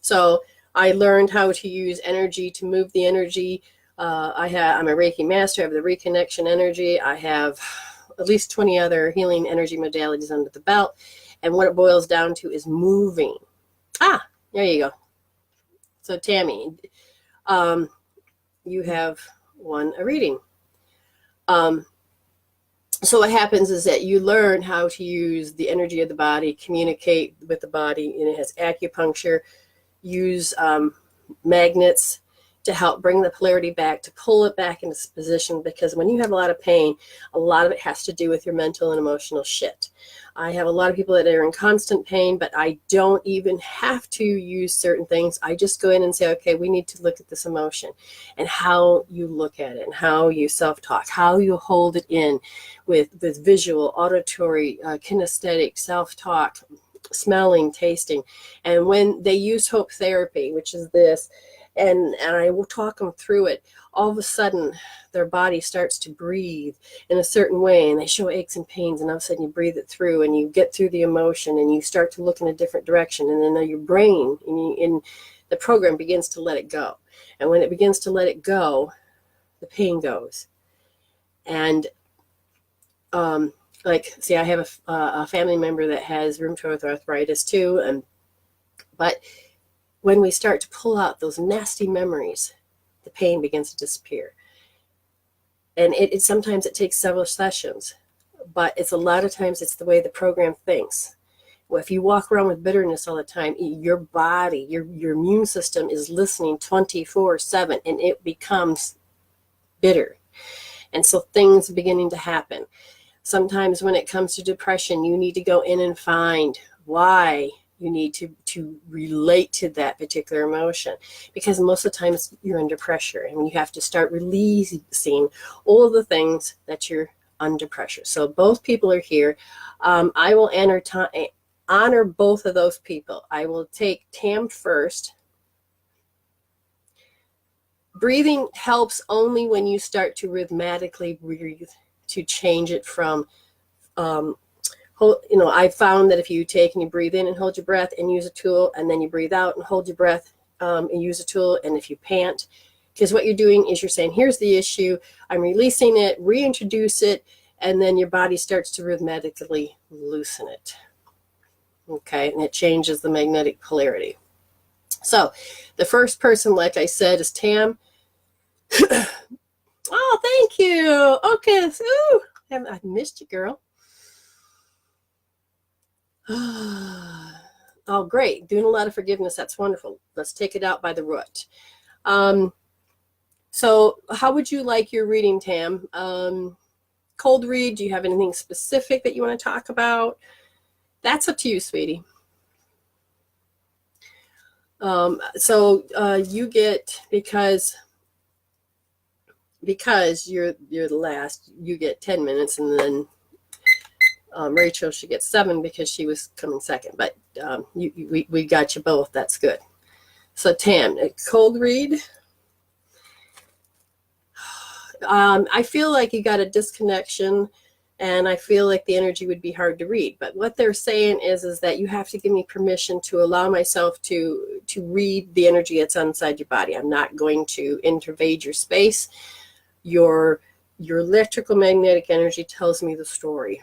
So I learned how to use energy to move the energy. I'm a Reiki master. I have the reconnection energy. I have at least 20 other healing energy modalities under the belt. And what it boils down to is moving. There you go. So Tammy, you have won a reading. So what happens is that you learn how to use the energy of the body, communicate with the body, and it has acupuncture, use magnets to help bring the polarity back, to pull it back into position, because when you have a lot of pain, a lot of it has to do with your mental and emotional shit. I have a lot of people that are in constant pain, but I don't even have to use certain things. I just go in and say, okay, we need to look at this emotion and how you look at it and how you self-talk, how you hold it in with visual, auditory, kinesthetic, self-talk, smelling, tasting. And when they use hope therapy, which is this, and I will talk them through it, all of a sudden their body starts to breathe in a certain way, and they show aches and pains, and all of a sudden you breathe it through and you get through the emotion and you start to look in a different direction, and then your brain in the program begins to let it go. And when it begins to let it go, the pain goes. And I have a family member that has rheumatoid arthritis too, but when we start to pull out those nasty memories, the pain begins to disappear. And sometimes it takes several sessions, but it's a lot of times it's the way the program thinks. Well, if you walk around with bitterness all the time, your body, your immune system is listening 24/7, and it becomes bitter. And so things are beginning to happen. Sometimes when it comes to depression, you need to go in and find why you need to relate to that particular emotion, because most of the times you're under pressure, and you have to start releasing all of the things that you're under pressure. So both people are here. I will honor both of those people. I will take Tam first. Breathing helps only when you start to rhythmically breathe, to change it from I found that if you take and you breathe in and hold your breath and use a tool, and then you breathe out and hold your breath and use a tool, and if you pant, because what you're doing is you're saying, here's the issue, I'm releasing it, reintroduce it, and then your body starts to rhythmically loosen it. Okay, and it changes the magnetic polarity. So the first person, like I said, is Tam. Oh, thank you. Okay. Ooh, I missed you, girl. Oh, great. Doing a lot of forgiveness. That's wonderful. Let's take it out by the root. So how would you like your reading, Tam? Cold read? Do you have anything specific that you want to talk about? That's up to you, sweetie. You get, because you're the last, you get 10 minutes, and then Rachel should get 7 because she was coming second, but we got you both. That's good. So Tam, a cold read. I feel like you got a disconnection, and I feel like the energy would be hard to read. But what they're saying is that you have to give me permission to allow myself to read the energy that's inside your body. I'm not going to invade your space. Your electrical magnetic energy tells me the story.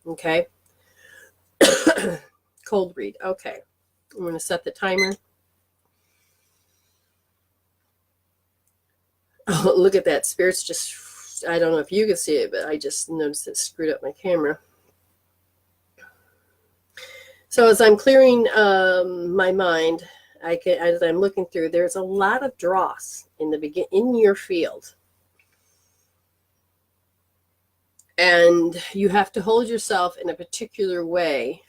Okay. Cold read. Okay. I'm going to set the timer. Oh, look at that. Spirit's just, I don't know if you can see it, but I just noticed it screwed up my camera. So as I'm clearing my mind, as I'm looking through, there's a lot of dross in your field. And you have to hold yourself in a particular way.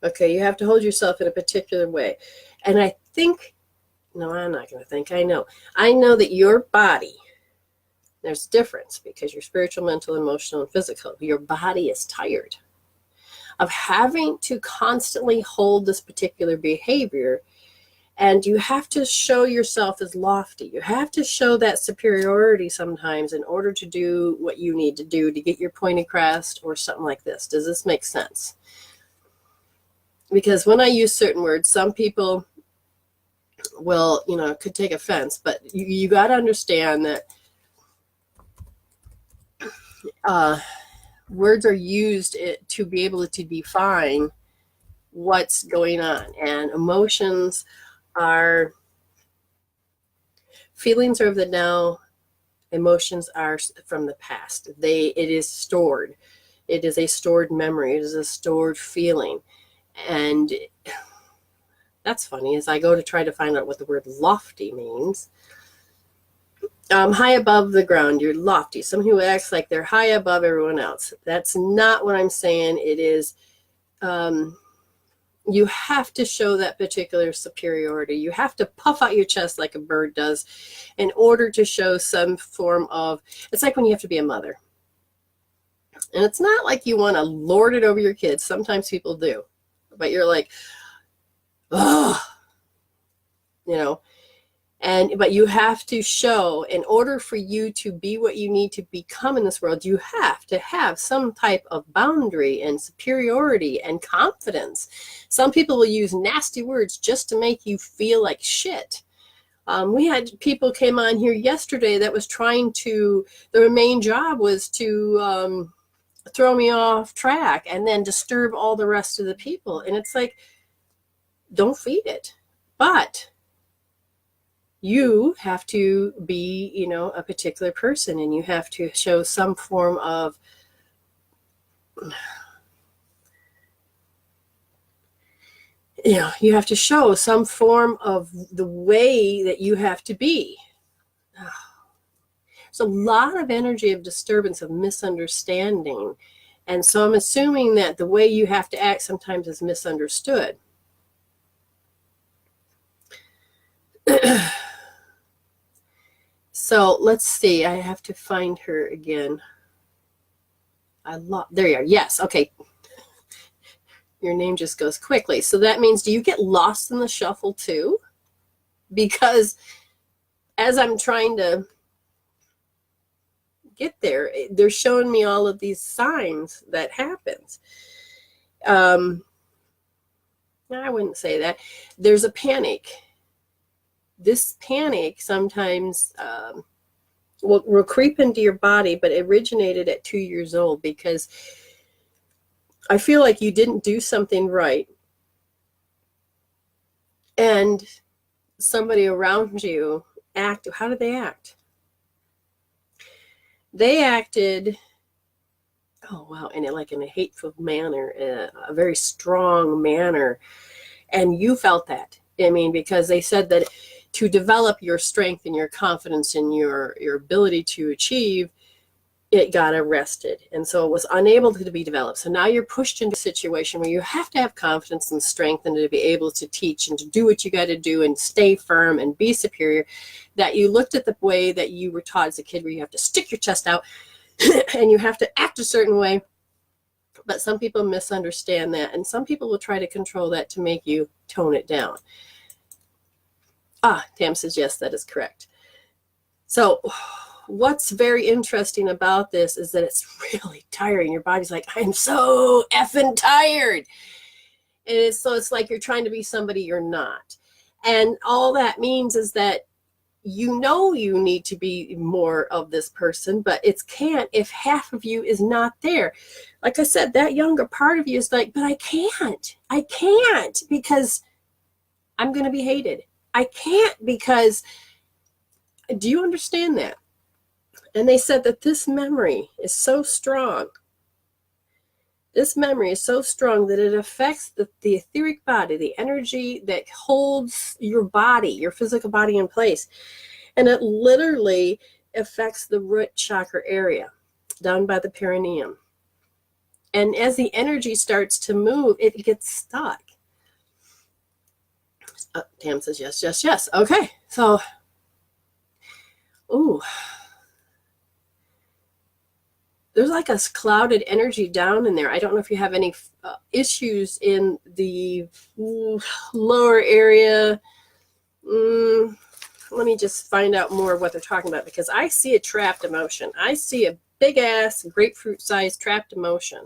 Okay, you have to hold yourself in a particular way. And I think, no, I'm not going to think, I know that your body, there's a difference because you're spiritual, mental, emotional, and physical. Your body is tired of having to constantly hold this particular behavior. And you have to show yourself as lofty. You have to show that superiority sometimes in order to do what you need to do to get your point across or something like this. Does this make sense? Because when I use certain words, some people will, could take offense, but you got to understand that words are used to be able to define what's going on. And emotions are, feelings are of the now, emotions are from the past. It is stored. It is a stored memory. It is a stored feeling. And that's funny, as I go to try to find out what the word lofty means. High above the ground, you're lofty. Someone who acts like they're high above everyone else. That's not what I'm saying. It is, you have to show that particular superiority. You have to puff out your chest like a bird does in order to show some form of, it's like when you have to be a mother. And it's not like you want to lord it over your kids. Sometimes people do. But you're like, oh, but you have to show, in order for you to be what you need to become in this world, you have to have some type of boundary and superiority and confidence. Some people will use nasty words just to make you feel like shit. We had people came on here yesterday that was trying to, their main job was to throw me off track and then disturb all the rest of the people. And it's like, don't feed it. But you have to be, a particular person, and you have to show some form of, you have to show some form of the way that you have to be. There's a lot of energy of disturbance, of misunderstanding. And so I'm assuming that the way you have to act sometimes is misunderstood. So let's see. I have to find her again. There you are. Yes. Okay. Your name just goes quickly. So that means, do you get lost in the shuffle too? Because as I'm trying to get there, they're showing me all of these signs that happens. I wouldn't say that. There's a panic. This panic sometimes will creep into your body, but it originated at 2 years old, because I feel like you didn't do something right. And somebody around you how did they act? They acted, in a hateful manner, a very strong manner. And you felt that. Because they said that to develop your strength and your confidence and your ability to achieve, it got arrested. And so it was unable to be developed. So now you're pushed into a situation where you have to have confidence and strength and to be able to teach and to do what you got to do and stay firm and be superior, that you looked at the way that you were taught as a kid, where you have to stick your chest out and you have to act a certain way. But some people misunderstand that, and some people will try to control that to make you tone it down. Tam says, yes, that is correct. So what's very interesting about this is that it's really tiring. Your body's like, I'm so effing tired. And it's like you're trying to be somebody you're not. And all that means is that you need to be more of this person, but it can't if half of you is not there. Like I said, that younger part of you is like, but I can't because I'm going to be hated. I can't because, do you understand that? And they said that this memory is so strong. This memory is so strong that it affects the etheric body, the energy that holds your body, your physical body in place. And it literally affects the root chakra area down by the perineum. And as the energy starts to move, it gets stuck. Tam says yes, yes, yes. Okay, so, ooh, there's like a clouded energy down in there. I don't know if you have any issues in the lower area. Let me just find out more of what they're talking about, because I see a trapped emotion. I see a big ass grapefruit-sized trapped emotion.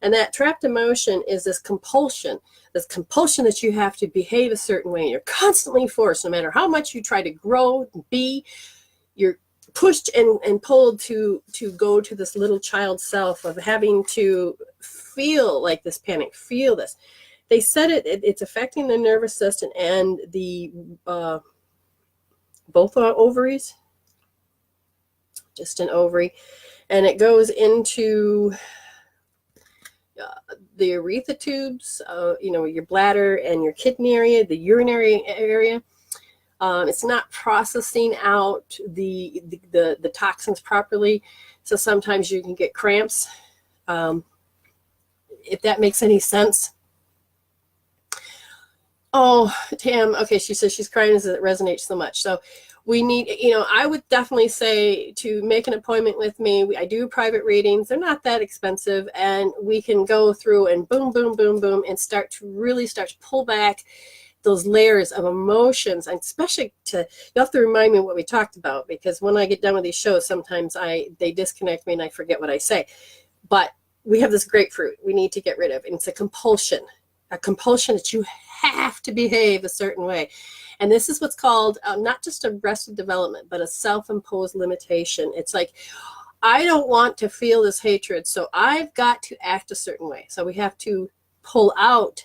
And that trapped emotion is this compulsion that you have to behave a certain way. You're constantly forced, no matter how much you try to grow and be, you're pushed and pulled to go to this little child self of having to feel like this panic, feel this. They said it's affecting the nervous system and the both ovaries, just an ovary, and it goes into the urethra tubes, your bladder and your kidney area, the urinary area. It's not processing out the toxins properly, so sometimes you can get cramps. If that makes any sense. Oh, Tam, okay, she says she's crying as it resonates so much. So we need, I would definitely say to make an appointment with me. I do private readings. They're not that expensive, and we can go through and boom, boom, boom, boom, and start to pull back those layers of emotions. And especially you have to remind me what we talked about, because when I get done with these shows, sometimes they disconnect me and I forget what I say. But we have this grapefruit we need to get rid of, and it's a compulsion that you have to behave a certain way. And this is what's called not just arrested development, but a self-imposed limitation. It's like, I don't want to feel this hatred, so I've got to act a certain way. So we have to pull out.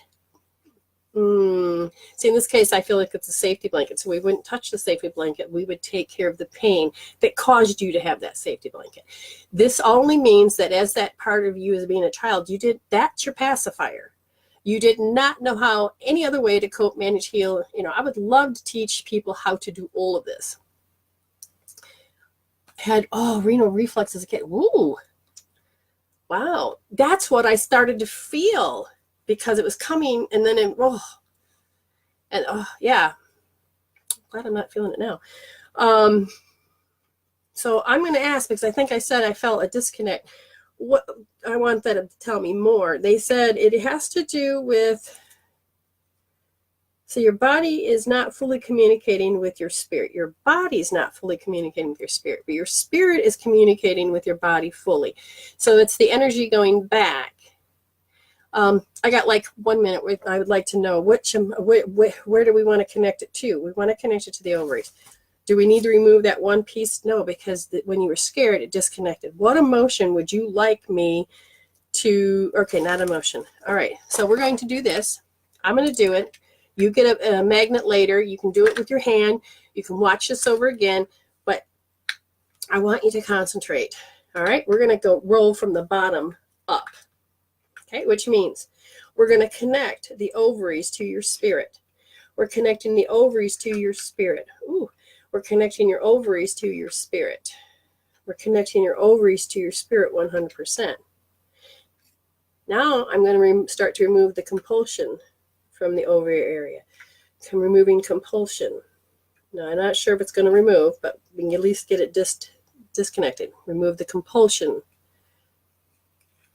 See, in this case, I feel like it's a safety blanket. So we wouldn't touch the safety blanket. We would take care of the pain that caused you to have that safety blanket. This only means that as that part of you as being a child, that's your pacifier. You did not know how any other way to cope, manage, heal. I would love to teach people how to do all of this. I had renal reflux as a kid. Ooh, wow, that's what I started to feel, because it was coming, and then yeah, glad I'm not feeling it now. So I'm going to ask, because I think I said I felt a disconnect. What I want them to tell me more. They said it has to do with, so your body is not fully communicating with your spirit. Your body's not fully communicating with your spirit, but your spirit is communicating with your body fully. So it's the energy going back. I got like 1 minute. I would like to know where do we want to connect it to? We want to connect it to the ovaries. Do we need to remove that one piece? No, because when you were scared, it disconnected. What emotion would you like me to, okay, not emotion. All right, so we're going to do this. I'm going to do it. You get a magnet later. You can do it with your hand. You can watch this over again, but I want you to concentrate. All right, we're going to go roll from the bottom up, okay, which means we're going to connect the ovaries to your spirit. We're connecting the ovaries to your spirit. Ooh. We're connecting your ovaries to your spirit. We're connecting your ovaries to your spirit 100%. Now I'm going to start to remove the compulsion from the ovary area. I'm removing compulsion. Now I'm not sure if it's going to remove, but we can at least get it disconnected. Remove the compulsion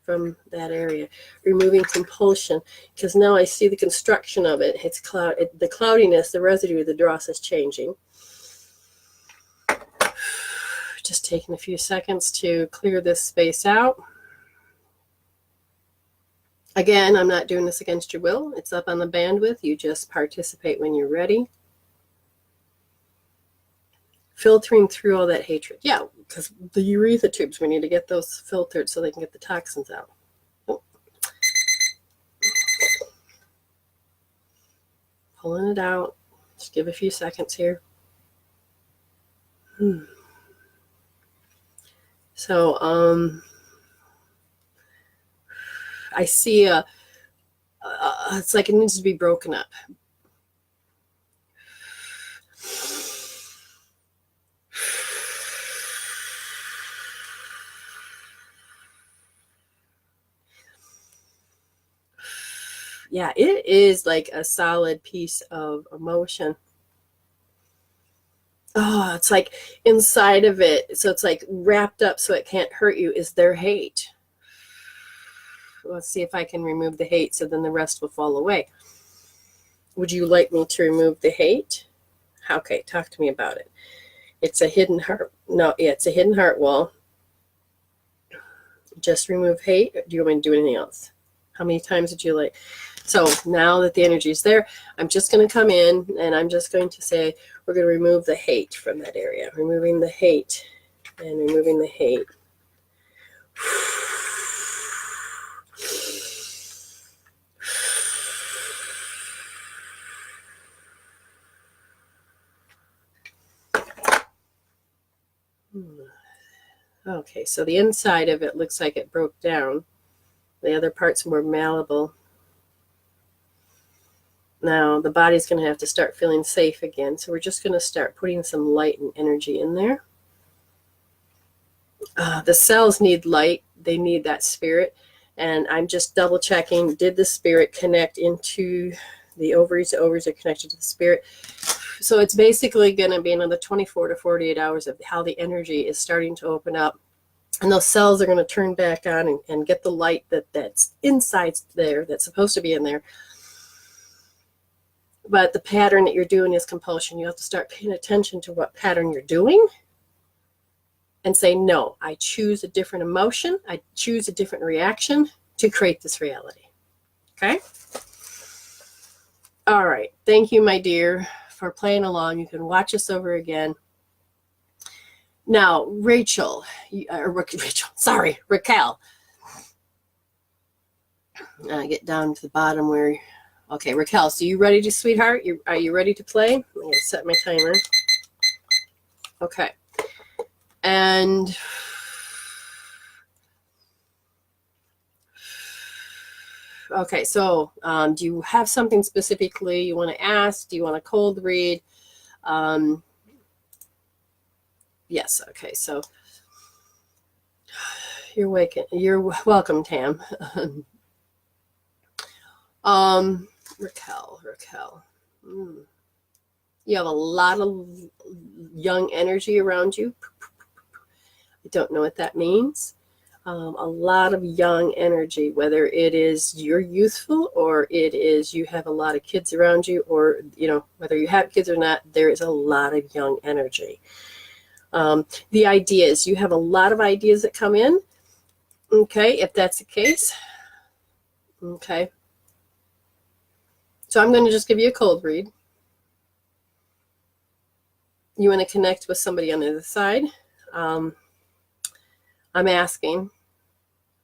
from that area. Removing compulsion, because now I see the construction of it. It's the cloudiness, the residue, the dross is changing. Just taking a few seconds to clear this space out. Again, I'm not doing this against your will. It's up on the bandwidth. You just participate when you're ready. Filtering through all that hatred. Yeah, because the urethra tubes, we need to get those filtered so they can get the toxins out. Oh. Pulling it out. Just give a few seconds here. So, I see it's like it needs to be broken up. Yeah, it is like a solid piece of emotion. Oh, it's like inside of it. So it's like wrapped up so it can't hurt you is their hate. Let's see if I can remove the hate so then the rest will fall away. Would you like me to remove the hate? Okay, talk to me about it. It's a hidden heart. No, yeah, it's a hidden heart wall. Just remove hate. Do you want me to do anything else? How many times would you like? So now that the energy is there, I'm just going to come in and I'm just going to say, we're going to remove the hate from that area. Removing the hate and removing the hate. Okay, so the inside of it looks like it broke down. The other part's more malleable. Now the body's going to have to start feeling safe again. So we're just going to start putting some light and energy in there. The cells need light. They need that spirit. And I'm just double checking, did the spirit connect into the ovaries? The ovaries are connected to the spirit. So it's basically going to be another 24 to 48 hours of how the energy is starting to open up. And those cells are going to turn back on and get the light that's inside there, that's supposed to be in there. But the pattern that you're doing is compulsion. You have to start paying attention to what pattern you're doing and say, no, I choose a different emotion. I choose a different reaction to create this reality. Okay? All right. Thank you, my dear, for playing along. You can watch us over again. Now, Raquel. Get down to the bottom where, okay, Raquel, so you ready, sweetheart? Are you ready to play? I'm going to set my timer. Okay. And okay, so do you have something specifically you want to ask? Do you want a cold read? Yes, okay, so you're welcome, Tam. Raquel. You have a lot of young energy around you. I don't know what that means. A lot of young energy, whether it is you're youthful or it is you have a lot of kids around you, or whether you have kids or not, there is a lot of young energy. The ideas, you have a lot of ideas that come in. Okay, if that's the case. Okay. So I'm going to just give you a cold read. You want to connect with somebody on the other side. I'm asking.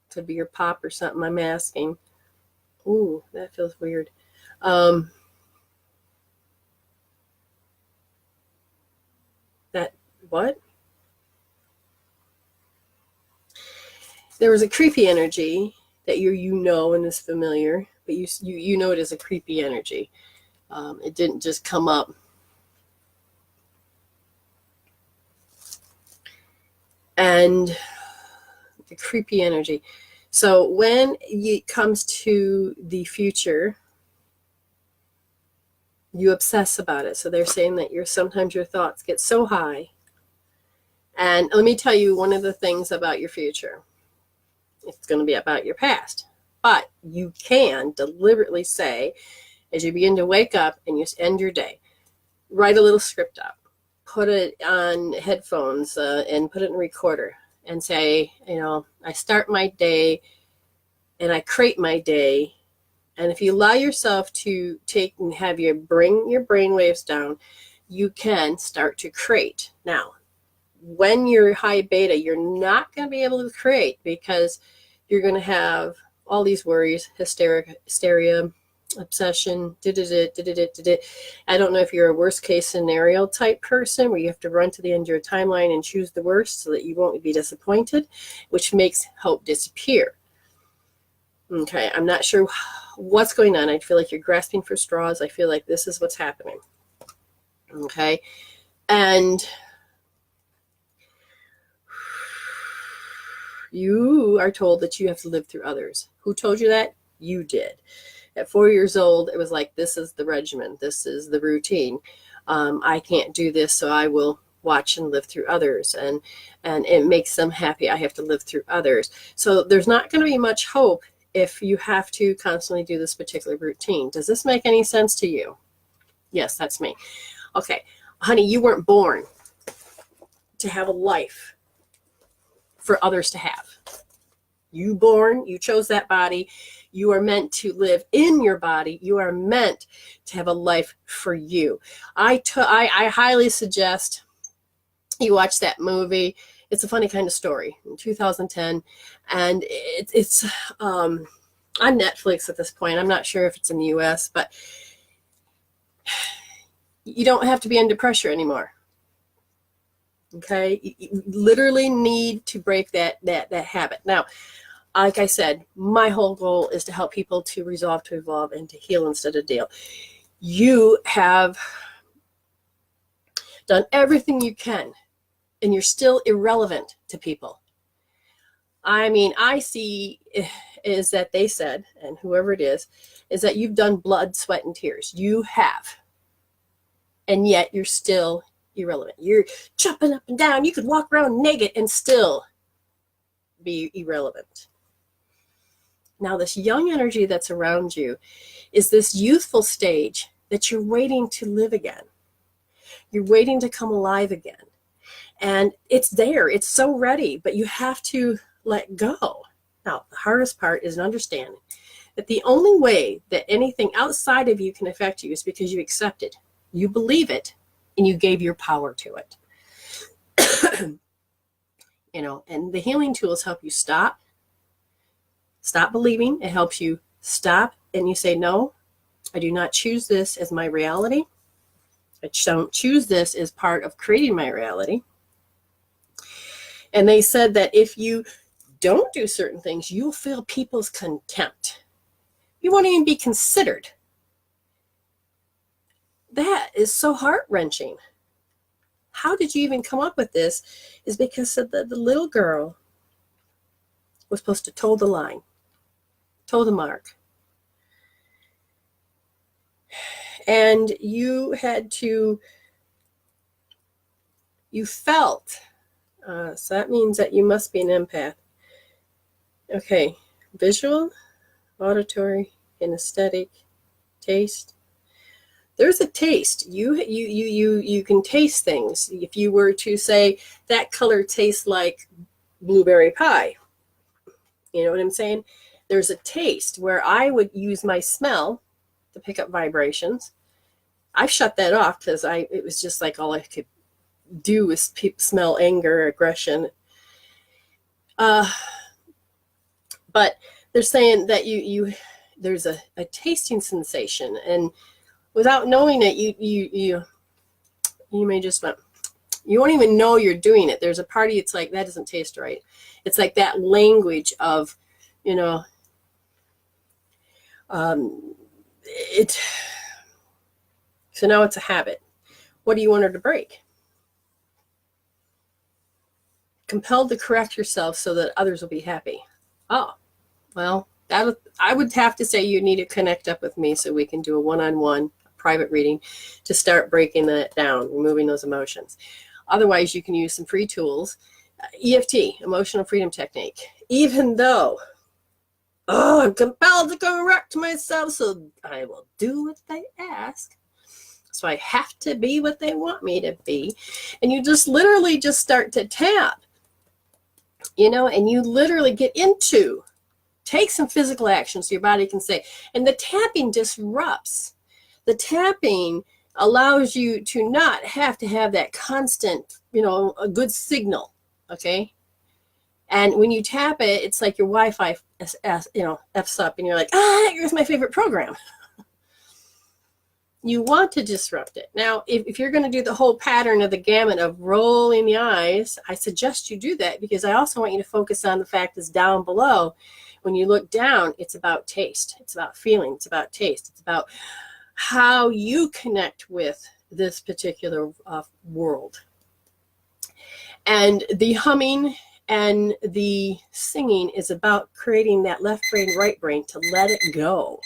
Could be your pop or something. I'm asking. Ooh, that feels weird. That what? There was a creepy energy that you know and is familiar, but you know it is a creepy energy. It didn't just come up. And the creepy energy. So when it comes to the future, you obsess about it. So they're saying that sometimes your thoughts get so high. And let me tell you one of the things about your future. It's going to be about your past. But you can deliberately say, as you begin to wake up and you end your day, write a little script up. Put it on headphones and put it in a recorder and say, I start my day and I create my day. And if you allow yourself to take and bring your brain waves down, you can start to create. Now, when you're high beta, you're not going to be able to create because you're going to have all these worries, hysteria, obsession, I don't know if you're a worst case scenario type person where you have to run to the end of your timeline and choose the worst so that you won't be disappointed, which makes hope disappear. Okay, I'm not sure what's going on. I feel like you're grasping for straws. I feel like this is what's happening. Okay, and you are told that you have to live through others. Who told you that? You did. At 4 years old, it was like, this is the regimen. This is the routine. I can't do this, so I will watch and live through others. And it makes them happy. I have to live through others. So there's not going to be much hope if you have to constantly do this particular routine. Does this make any sense to you? Yes, that's me. Okay. Honey, you weren't born to have a life for others to have. You chose that body. You are meant to live in your body. You are meant to have a life for you. I highly suggest you watch that movie. It's a funny kind of story, in 2010, and it's on Netflix at this point. I'm not sure if it's in the US, but you don't have to be under pressure anymore. Okay, you literally need to break that habit. Now, like I said, my whole goal is to help people to resolve, to evolve, and to heal instead of deal. You have done everything you can, and you're still irrelevant to people. I mean, I see is that they said, and whoever it is that you've done blood, sweat, and tears. You have. And yet you're still irrelevant. You're jumping up and down. You could walk around naked and still be irrelevant. Now, this young energy that's around you is this youthful stage that you're waiting to live again. You're waiting to come alive again. And it's there. It's so ready, but you have to let go. Now, the hardest part is understanding that the only way that anything outside of you can affect you is because you accept it, you believe it, and you gave your power to it. And the healing tools help you stop believing. It helps you stop and you say, no, I do not choose this as my reality. I don't choose this as part of creating my reality. And they said that if you don't do certain things, you'll feel people's contempt. You won't even be considered. That is so heart-wrenching. How did you even come up with this? Is because the little girl was supposed to toe the line, toe the mark. And you felt, so that means that you must be an empath. Okay, visual, auditory, kinesthetic, taste. There's a taste. You can taste things. If you were to say that color tastes like blueberry pie, you know what I'm saying? There's a taste where I would use my smell to pick up vibrations. I've shut that off because it was just like all I could do was smell anger, aggression. But they're saying that there's a tasting sensation, and without knowing it, you may just you won't even know you're doing it. There's a party, it's like, that doesn't taste right. It's like that language of, so now it's a habit. What do you want her to break? Compelled to correct yourself so that others will be happy. Oh, well, I would have to say you need to connect up with me so we can do a one-on-one private reading to start breaking that down, removing those emotions. Otherwise, you can use some free tools. EFT, Emotional Freedom Technique. Even though, I'm compelled to correct myself, so I will do what they ask. So I have to be what they want me to be. And you just literally just start to tap, and you literally get into, take some physical action so your body can say, and the tapping disrupts. The tapping allows you to not have to have that constant, a good signal, okay? And when you tap it, it's like your Wi-Fi, F's up, and you're like, here's my favorite program. You want to disrupt it. Now, if you're going to do the whole pattern of the gamut of rolling the eyes, I suggest you do that because I also want you to focus on the fact that's down below. When you look down, it's about taste. It's about feeling. It's about taste. It's about how you connect with this particular world. And the humming and the singing is about creating that left brain, right brain to let it go.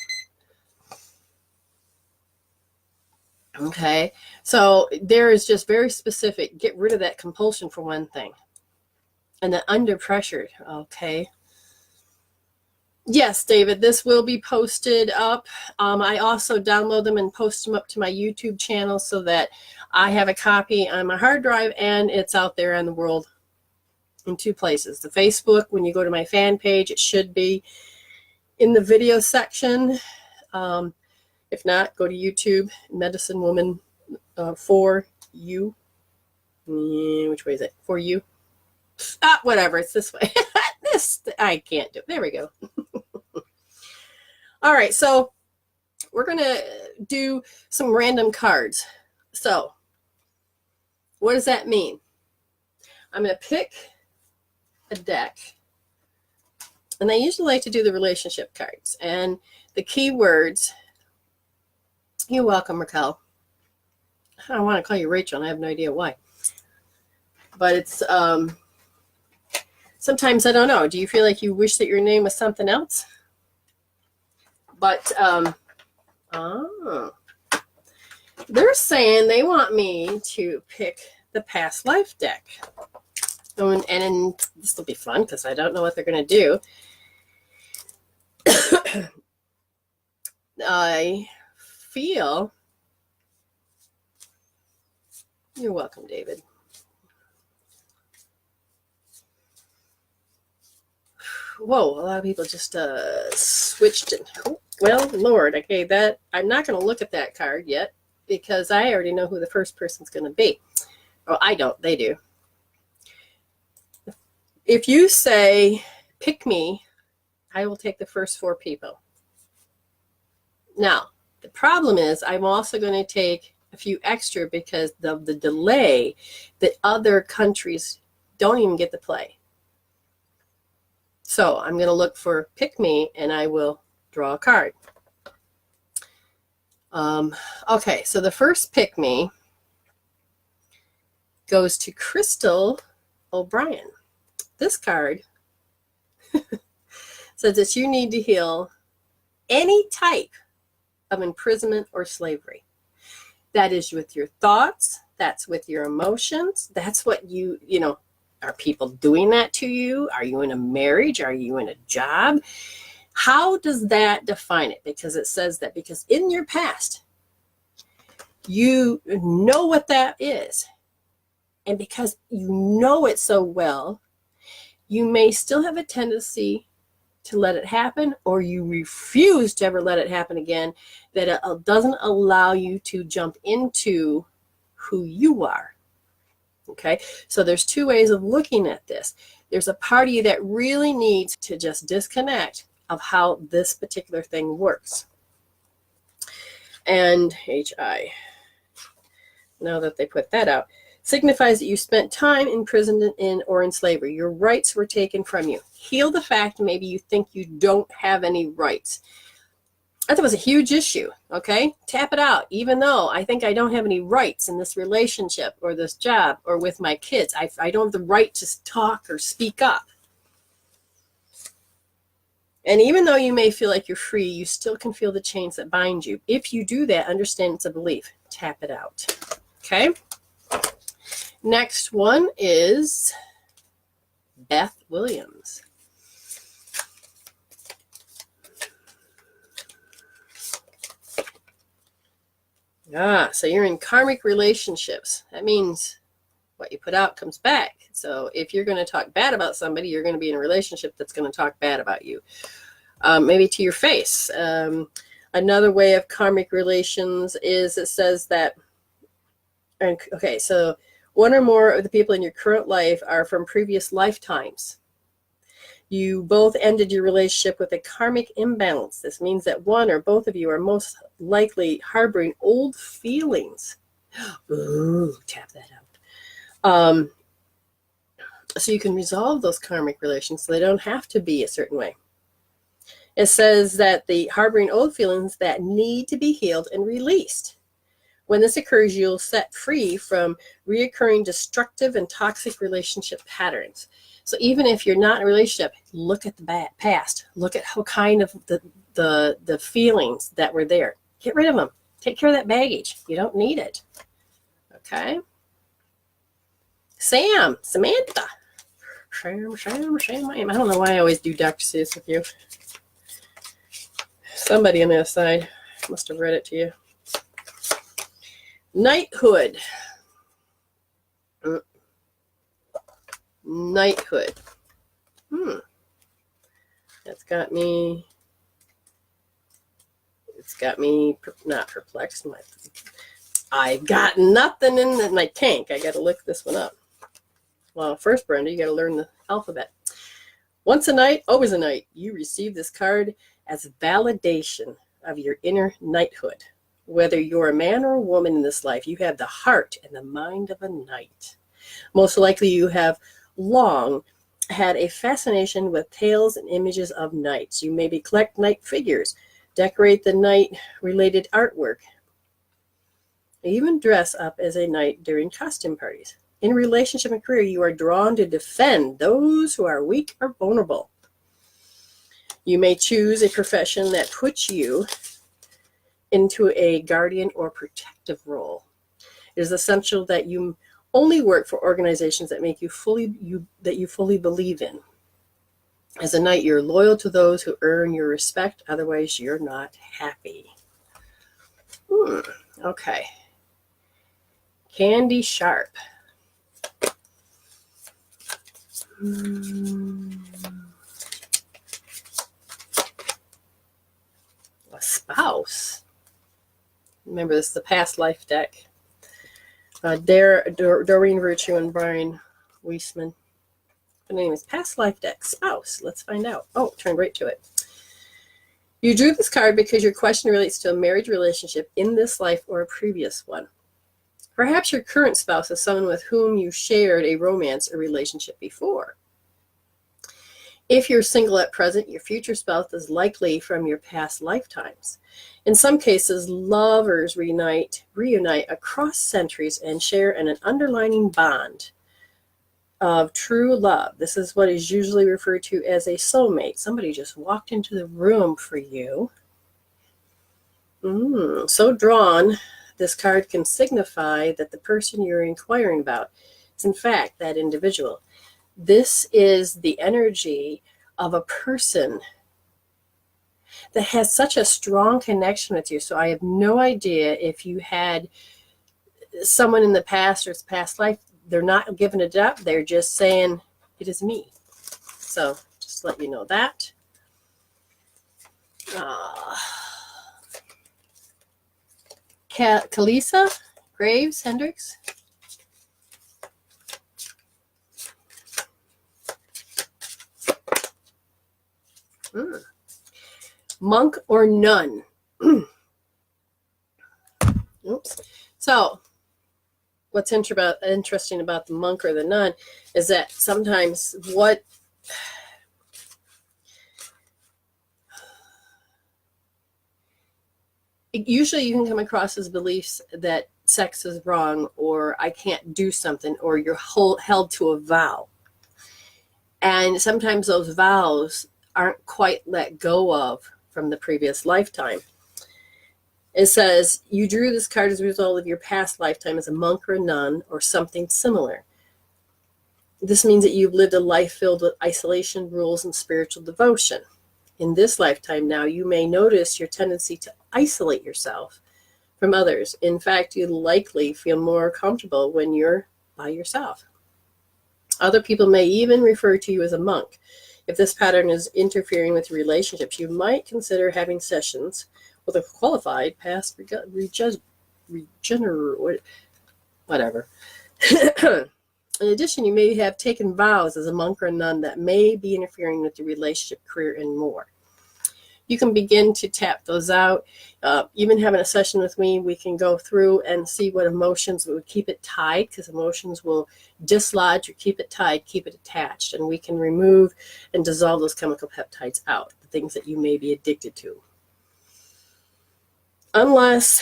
Okay, so there is just very specific. Get rid of that compulsion for one thing. And then under pressure. Okay. Yes, David, this will be posted up. I also download them and post them up to my YouTube channel so that I have a copy on my hard drive and it's out there in the world in two places. The Facebook, when you go to my fan page, it should be in the video section. If not, go to YouTube, Medicine Woman for you. Which way is it? For you? Whatever. It's this way. I can't do it. There we go. All right. So we're going to do some random cards. So what does that mean? I'm going to pick a deck. And I usually like to do the relationship cards. And the key words. You're welcome, Raquel. I don't want to call you Rachel, and I have no idea why. But it's sometimes I don't know. Do you feel like you wish that your name was something else? But they're saying they want me to pick the past life deck. And this will be fun because I don't know what they're going to do. I feel... You're welcome, David. Whoa, a lot of people just switched it. Oh, well, Lord, okay, that I'm not going to look at that card yet because I already know who the first person's going to be. Oh, I don't. They do. If you say, pick me, I will take the first 4 people. Now, the problem is I'm also going to take a few extra because of the delay that other countries don't even get to play. So I'm going to look for pick me and I will draw a card. Okay, so the first pick me goes to Crystal O'Brien. This card says that you need to heal any type of imprisonment or slavery. That is with your thoughts. That's with your emotions. That's what you know, are people doing that to you? Are you in a marriage? Are you in a job? How does that define it? Because it says that because in your past, you know what that is. And because you know it so well, you may still have a tendency to let it happen, or you refuse to ever let it happen again, that it doesn't allow you to jump into who you are. Okay, so there's 2 ways of looking at this. There's a party that really needs to just disconnect of how this particular thing works. And HI, now that they put that out, signifies that you spent time imprisoned in or in slavery. Your rights were taken from you. Heal the fact maybe you think you don't have any rights. That was a huge issue, okay? Tap it out. Even though I think I don't have any rights in this relationship or this job or with my kids, I don't have the right to talk or speak up. And even though you may feel like you're free, you still can feel the chains that bind you. If you do that, understand it's a belief. Tap it out, okay? Next one is Beth Williams. So you're in karmic relationships. That means what you put out comes back. So if you're going to talk bad about somebody, you're going to be in a relationship that's going to talk bad about you. Maybe to your face. Another way of karmic relations is it says that, okay, so one or more of the people in your current life are from previous lifetimes. You both ended your relationship with a karmic imbalance. This means that one or both of you are most likely harboring old feelings. Ooh, tap that out. So you can resolve those karmic relations so they don't have to be a certain way. It says that the harboring old feelings that need to be healed and released. When this occurs, you'll set free from reoccurring destructive and toxic relationship patterns. So even if you're not in a relationship, look at the past. Look at how kind of the feelings that were there. Get rid of them. Take care of that baggage. You don't need it. Okay. Samantha. Sam. I don't know why I always do Dr. Seuss with you. Somebody on the other side must have read it to you. Knighthood. Knighthood. It's got me not perplexed. I've got nothing in my tank. I got to look this one up. Well, first, Brenda, you got to learn the alphabet. Once a knight, always a knight. You receive this card as validation of your inner knighthood. Whether you're a man or a woman in this life, you have the heart and the mind of a knight. Most likely you have long had a fascination with tales and images of knights. You maybe collect knight figures, decorate the knight-related artwork, even dress up as a knight during costume parties. In relationship and career, you are drawn to defend those who are weak or vulnerable. You may choose a profession that puts you into a guardian or protective role. It is essential that you only work for organizations that make you fully believe in. As a knight, you're loyal to those who earn your respect. Otherwise, you're not happy. Okay. Candy Sharp. A spouse. Remember, this is the past life deck. Doreen Virtue and Brian Weisman. The name is Past Life Deck. Spouse. Let's find out. Oh, turned right to it. You drew this card because your question relates to a marriage relationship in this life or a previous one. Perhaps your current spouse is someone with whom you shared a romance or relationship before. If you're single at present, your future spouse is likely from your past lifetimes. In some cases, lovers reunite across centuries and share an underlying bond of true love. This is what is usually referred to as a soulmate. Somebody just walked into the room for you. So drawn, this card can signify that the person you're inquiring about is in fact that individual. This is the energy of a person that has such a strong connection with you. So I have no idea if you had someone in the past or it's past life. They're not giving it up. They're just saying, it is me. So just let you know that. Kalisa Graves Hendricks. Monk or nun. Oops. So what's interesting about the monk or the nun is that sometimes usually you can come across as beliefs that sex is wrong, or I can't do something, or you're held to a vow. And sometimes those vows aren't quite let go of from the previous lifetime. It says, you drew this card as a result of your past lifetime as a monk or a nun or something similar. This means that you've lived a life filled with isolation, rules, and spiritual devotion. In this lifetime now, you may notice your tendency to isolate yourself from others. In fact, you likely feel more comfortable when you're by yourself. Other people may even refer to you as a monk. If this pattern is interfering with your relationships, you might consider having sessions with a qualified past whatever. In addition, you may have taken vows as a monk or a nun that may be interfering with your relationship, career, and more. You can begin to tap those out. Even having a session with me, we can go through and see what emotions would keep it tied, because emotions will dislodge or keep it tied, keep it attached. And we can remove and dissolve those chemical peptides out, the things that you may be addicted to. Unless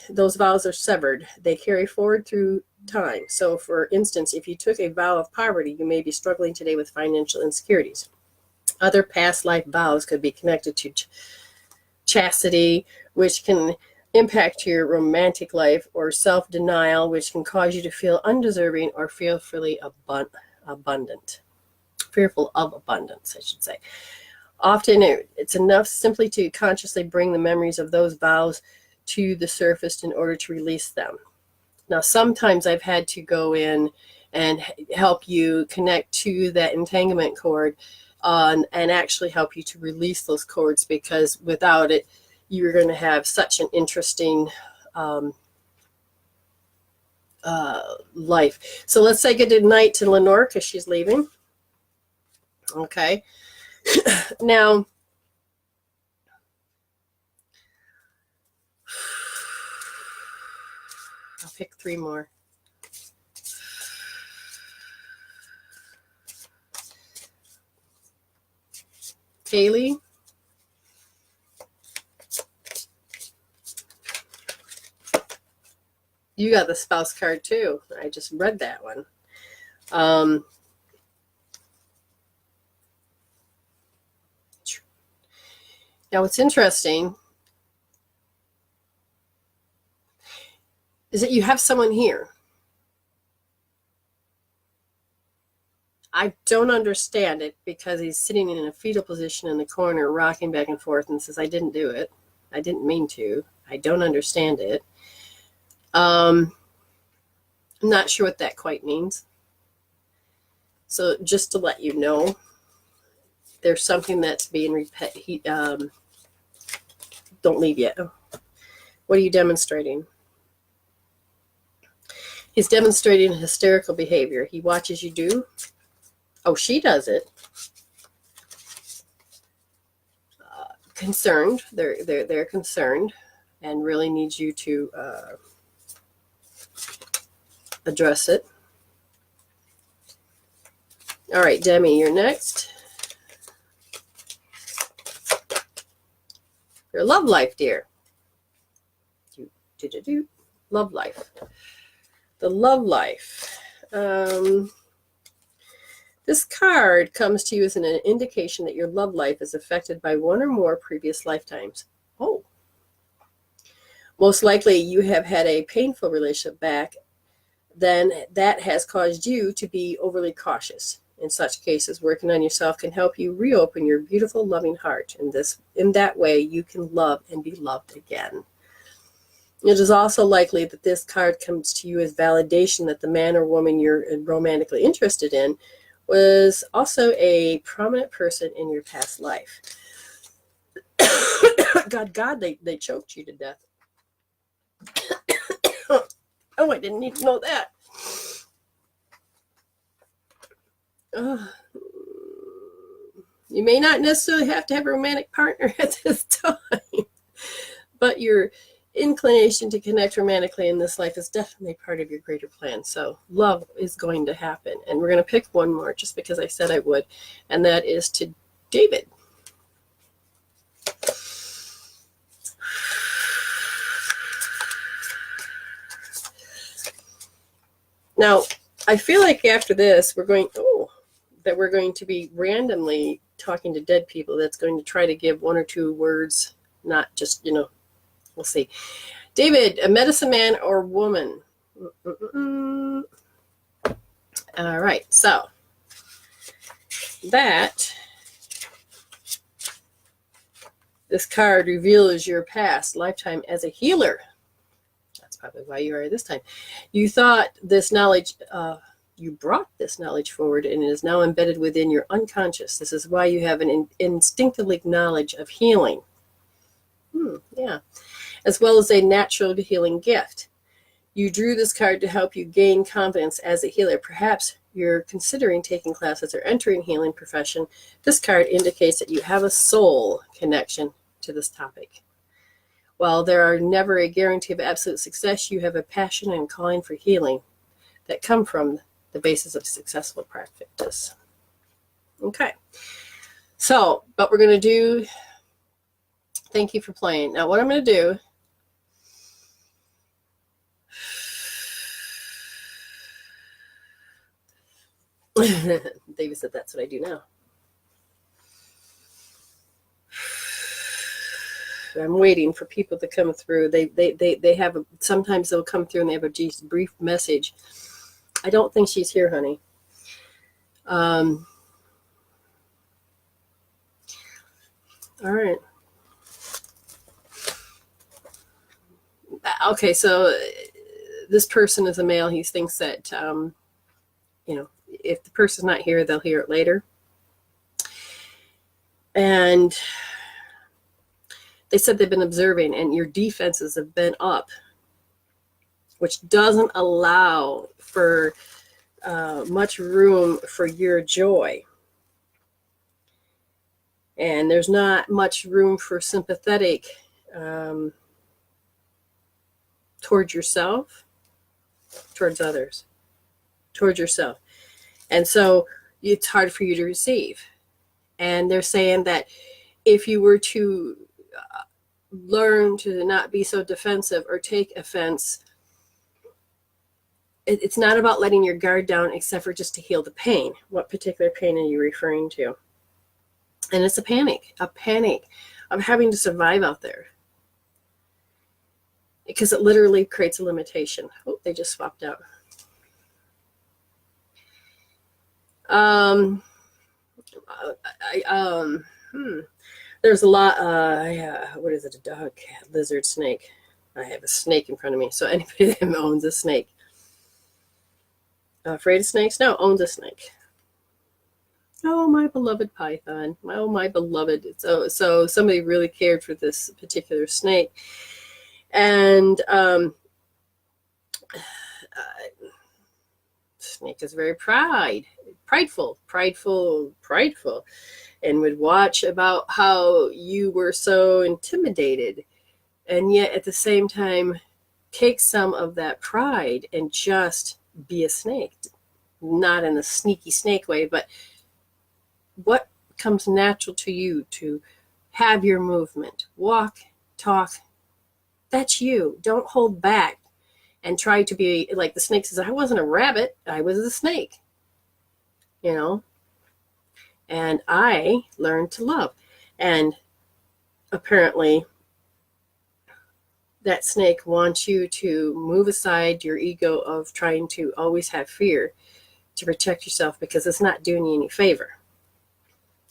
those vows are severed, they carry forward through time. So, for instance, if you took a vow of poverty, you may be struggling today with financial insecurities. Other past life vows could be connected to chastity, which can impact your romantic life, or self-denial, which can cause you to feel undeserving or fearfully abundant. Fearful of abundance, I should say. Often it's enough simply to consciously bring the memories of those vows to the surface in order to release them. Now, sometimes I've had to go in and help you connect to that entanglement cord and actually help you to release those cords, because without it, you're going to have such an interesting life. So let's say good night to Lenore because she's leaving. Okay. Now, I'll pick 3 more. Kaylee. You got the spouse card too. I just read that one. Now, what's interesting is that you have someone here. I don't understand it because he's sitting in a fetal position in the corner, rocking back and forth, and says, I didn't do it. I didn't mean to. I don't understand it. I'm not sure what that quite means. So just to let you know, there's something that's being don't leave yet. What are you demonstrating? He's demonstrating hysterical behavior. He watches you do. Oh, she does it. Concerned. They're concerned and really need you to address it. All right, Demi, you're next. Your love life, dear. Love life. The love life. This card comes to you as an indication that your love life is affected by one or more previous lifetimes. Oh. Most likely you have had a painful relationship back then that has caused you to be overly cautious. In such cases, working on yourself can help you reopen your beautiful, loving heart. In that way, you can love and be loved again. It is also likely that this card comes to you as validation that the man or woman you're romantically interested in was also a prominent person in your past life. God, they choked you to death. Oh, I didn't need to know that. You may not necessarily have to have a romantic partner at this time, but your inclination to connect romantically in this life is definitely part of your greater plan. So love is going to happen. And we're going to pick one more just because I said I would, and that is to David. Now, I feel like after this, we're going to be randomly talking to dead people. That's going to try to give 1 or 2 words, not just, we'll see. David, a medicine man or woman? All right, so this card reveals your past lifetime as a healer. That's probably why you are this time. You thought this knowledge, you brought this knowledge forward, and it is now embedded within your unconscious. This is why you have an instinctive knowledge of healing. Yeah. As well as a natural healing gift. You drew this card to help you gain confidence as a healer. Perhaps you're considering taking classes or entering healing profession. This card indicates that you have a soul connection to this topic. While there are never a guarantee of absolute success, you have a passion and calling for healing that come from the basis of successful practice. Okay. So, but we're going to do, thank you for playing. Now what I'm going to do, David said that's what I do now. I'm waiting for people to come through. They have sometimes they'll come through and they have a just brief message. I don't think she's here, honey. All right. Okay, so this person is a male. He thinks that, if the person's not here, they'll hear it later. And they said they've been observing and your defenses have been up, which doesn't allow for much room for your joy. And there's not much room for sympathetic towards yourself, towards others, towards yourself. And so it's hard for you to receive. And they're saying that if you were to learn to not be so defensive or take offense, it's not about letting your guard down except for just to heal the pain. What particular pain are you referring to? And it's a panic of having to survive out there. Because it literally creates a limitation. Oh, they just swapped out. There's a lot, what is it, a dog, cat, lizard, snake. I have a snake in front of me. So anybody that owns a snake. Afraid of snakes? No, owns a snake. Oh, my beloved python. Oh, my beloved. So somebody really cared for this particular snake. And snake is very prideful, and would watch about how you were so intimidated, and yet at the same time take some of that pride and just be a snake, not in a sneaky snake way, but what comes natural to you to have your movement, walk, talk. That's you. Don't hold back and try to be like the snake says, I wasn't a rabbit, I was a snake. And I learned to love. And apparently that snake wants you to move aside your ego of trying to always have fear to protect yourself, because it's not doing you any favor.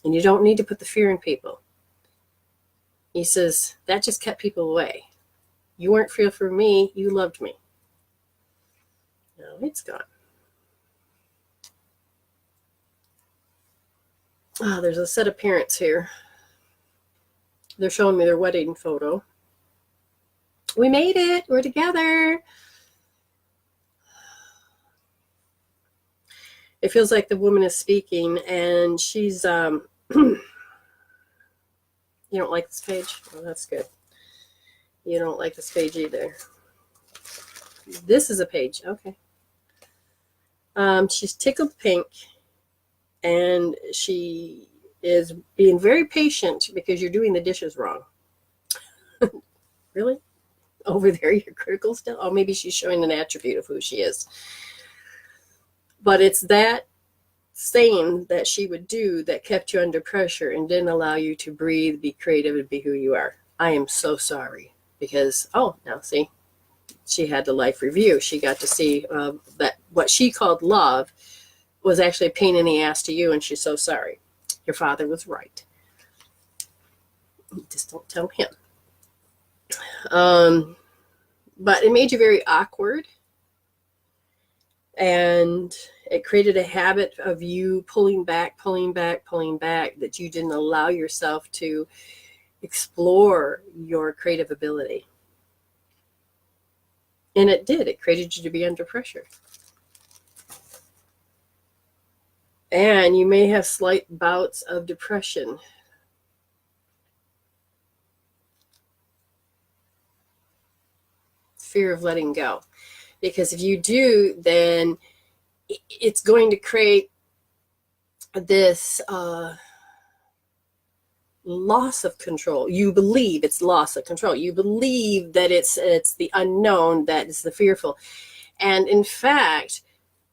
And you don't need to put the fear in people. He says, that just kept people away. You weren't fearful for me, you loved me. No, it's gone. There's a set of parents here. They're showing me their wedding photo. We made it. We're together. It feels like the woman is speaking, and she's, you don't like this page? Well, that's good. You don't like this page either. This is a page. Okay. She's tickled pink, and she is being very patient because you're doing the dishes wrong. Really? Over there, you're critical still? Oh, maybe she's showing an attribute of who she is. But it's that saying that she would do that kept you under pressure and didn't allow you to breathe, be creative, and be who you are. I am so sorry. Because, now see, she had the life review. She got to see that what she called love was actually a pain in the ass to you, and she's so sorry. Your father was right. Just don't tell him. But it made you very awkward, and it created a habit of you pulling back, that you didn't allow yourself to explore your creative ability. And it did. It created you to be under pressure. And you may have slight bouts of depression. Fear of letting go. Because if you do, then it's going to create this loss of control. You believe it's loss of control. You believe that it's the unknown that is the fearful. And in fact,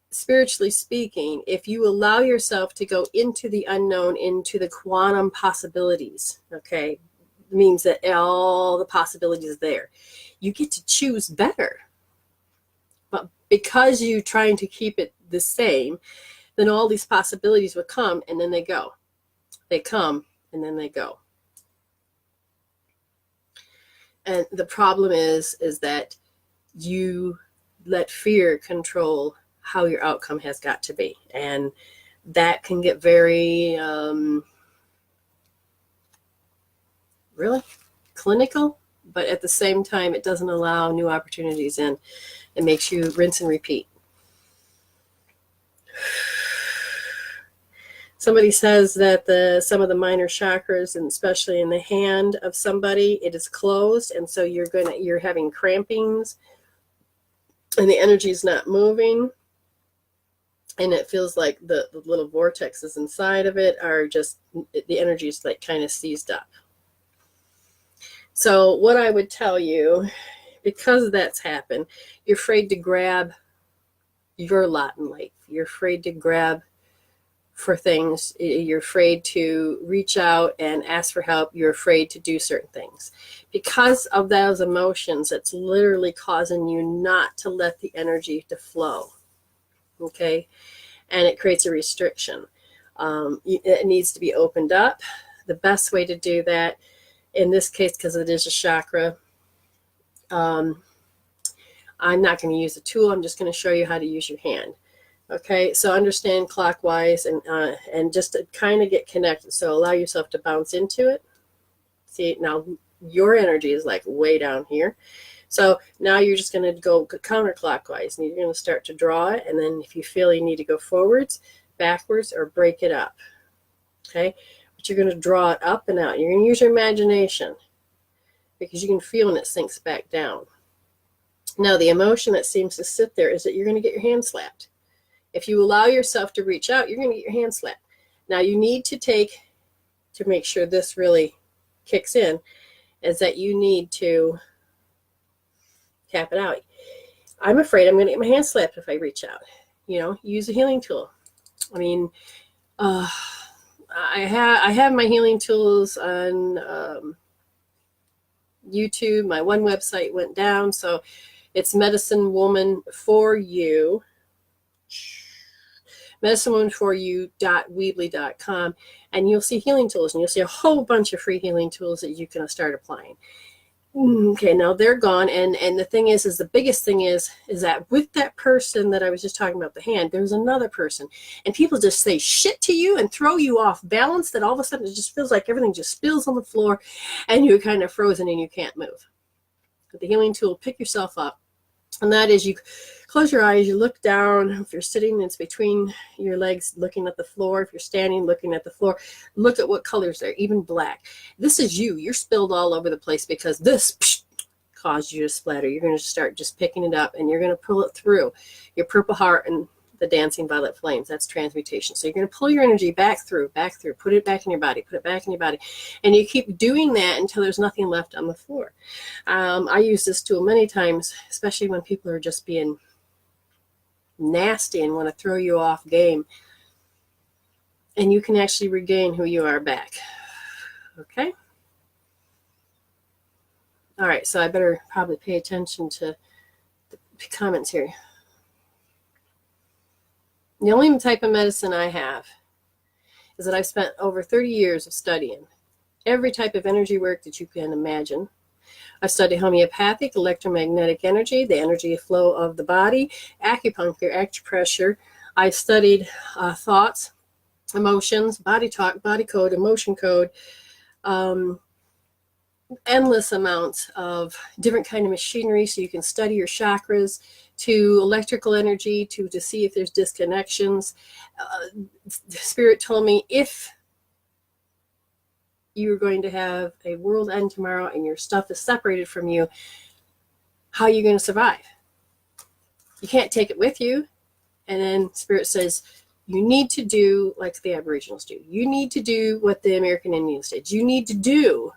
spiritually speaking, if you allow yourself to go into the unknown, into the quantum possibilities, okay, means that all the possibilities are there. You get to choose better. But because you're trying to keep it the same, then all these possibilities will come and then they go. They come and then they go. And the problem is that you let fear control how your outcome has got to be. And that can get very, really clinical, but at the same time, it doesn't allow new opportunities in. It makes you rinse and repeat. Somebody says that some of the minor chakras, and especially in the hand of somebody, it is closed, and so you're having crampings, and the energy is not moving, and it feels like the little vortexes inside of it are just, the energy is like kind of seized up. So what I would tell you, because that's happened, you're afraid to grab your lot in life. You're afraid to grab for things. You're afraid to reach out and ask for help. You're afraid to do certain things. Because of those emotions, it's literally causing you not to let the energy to flow. Okay? And it creates a restriction. It needs to be opened up. The best way to do that, in this case, because it is a chakra, I'm not going to use a tool. I'm just going to show you how to use your hand. Okay, so understand clockwise and just to kind of get connected. So allow yourself to bounce into it. See, now your energy is like way down here. So now you're just going to go counterclockwise, and you're going to start to draw it. And then if you feel you need to go forwards, backwards, or break it up. Okay, but you're going to draw it up and out. You're going to use your imagination because you can feel when it sinks back down. Now, the emotion that seems to sit there is that you're going to get your hand slapped. If you allow yourself to reach out, you're going to get your hand slapped. Now, you need to make sure this really kicks in, is that you need to tap it out. I'm afraid I'm going to get my hand slapped if I reach out. Use a healing tool. I mean, I have my healing tools on YouTube. My one website went down, so it's Medicine Woman for You. MedicineWomanForYou.weebly.com, and you'll see healing tools, and you'll see a whole bunch of free healing tools that you can start applying. Okay, now they're gone, and the thing is the biggest thing is that with that person that I was just talking about, the hand, there's another person, and people just say shit to you and throw you off balance, that all of a sudden it just feels like everything just spills on the floor, and you're kind of frozen and you can't move. With the healing tool, pick yourself up. And that is, you close your eyes, you look down. If you're sitting, it's between your legs looking at the floor. If you're standing, looking at the floor, look at what colors there, even black. This is you. You're spilled all over the place because this caused you to splatter. You're going to start just picking it up, and you're going to pull it through your purple heart and the dancing violet flames. That's transmutation. So you're going to pull your energy back through, put it back in your body, and you keep doing that until there's nothing left on the floor. I use this tool many times, especially when people are just being nasty and want to throw you off game, and you can actually regain who you are back. Okay. All right, so I better probably pay attention to the comments here. The only type of medicine I have is that I've spent over 30 years of studying every type of energy work that you can imagine. I've studied homeopathic, electromagnetic energy, the energy flow of the body, acupuncture, acupressure. I've studied thoughts, emotions, body talk, body code, emotion code, endless amounts of different kind of machinery so you can study your chakras, to electrical energy, to see if there's disconnections. The Spirit told me, if you're going to have a world end tomorrow and your stuff is separated from you, how are you going to survive? You can't take it with you. And then Spirit says, you need to do like the Aboriginals do. You need to do what the American Indians did. You need to do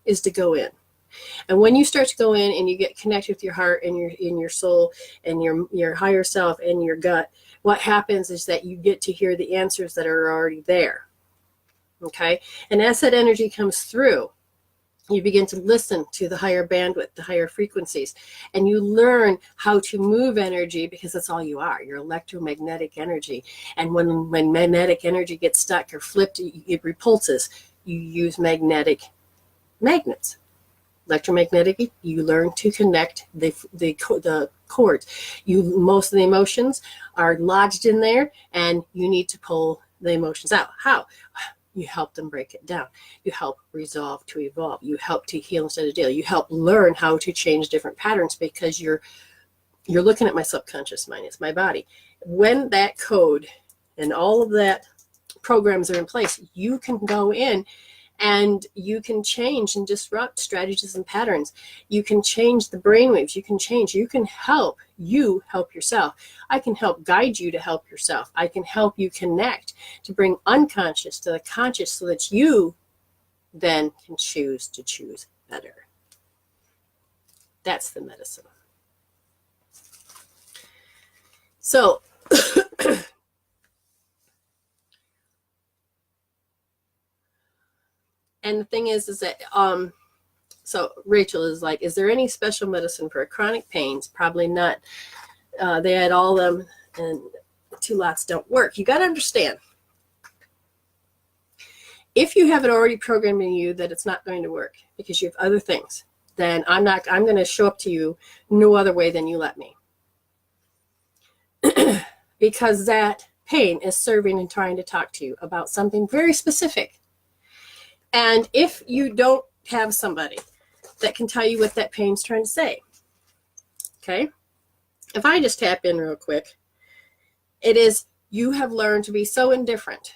is to go in. And when you start to go in and you get connected with your heart and your soul and your higher self and your gut, what happens is that you get to hear the answers that are already there. Okay? And as that energy comes through, You begin to listen to the higher bandwidth, the higher frequencies, and you learn how to move energy, because that's all you are. You're electromagnetic energy. And when magnetic energy gets stuck or flipped, it repulses. You use magnets. Electromagnetic, you learn to connect the cords. Most of the emotions are lodged in there, and you need to pull the emotions out. How? You help them break it down. You help resolve to evolve. You help to heal instead of deal. You help learn how to change different patterns, because you're looking at my subconscious mind. It's my body. When that code and all of that programs are in place, you can go in and you can change and disrupt strategies and patterns. You can change the brainwaves. You can help yourself. I can help guide you to help yourself. I can help you connect to bring unconscious to the conscious, so that you then can choose to choose better. That's the medicine. So and the thing is that so Rachel is like, is there any special medicine for chronic pains? Probably not. They had all of them, and 2 lots don't work. You got to understand, if you have it already programmed in you that it's not going to work because you have other things, then I'm going to show up to you no other way than you let me. Because that pain is serving and trying to talk to you about something very specific. And if you don't have somebody that can tell you what that pain's trying to say, okay? If I just tap in real quick, it is, you have learned to be so indifferent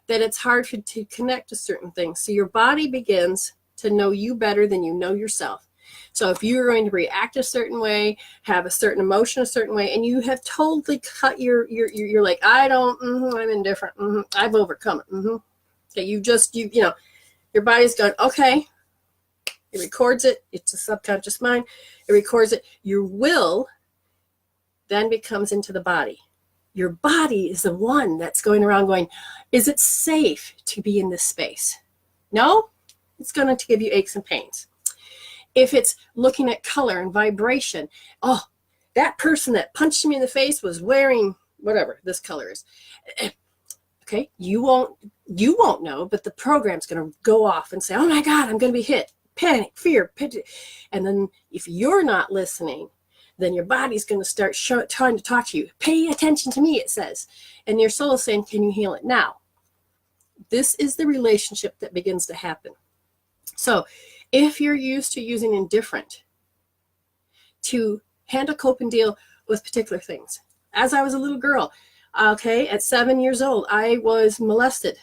that it's hard to connect to certain things. So your body begins to know you better than you know yourself. So if you're going to react a certain way, have a certain emotion a certain way, and you have totally cut you're like, I don't, I'm indifferent, I've overcome it, Okay, you know, your body's going, okay, it records it. It's a subconscious mind. It records it. Your will then becomes into the body. Your body is the one that's going around going, is it safe to be in this space? No, it's going to give you aches and pains. If it's looking at color and vibration, oh, that person that punched me in the face was wearing whatever this color is. Okay, you won't know, but the program's going to go off and say, oh my God, I'm going to be hit. Panic, fear, and then if you're not listening, then your body's going to start trying to talk to you. Pay attention to me, it says. And your soul is saying, can you heal it now? This is the relationship that begins to happen. So if you're used to using indifferent to handle, cope, and deal with particular things. As I was a little girl, okay, at 7 years old, I was molested.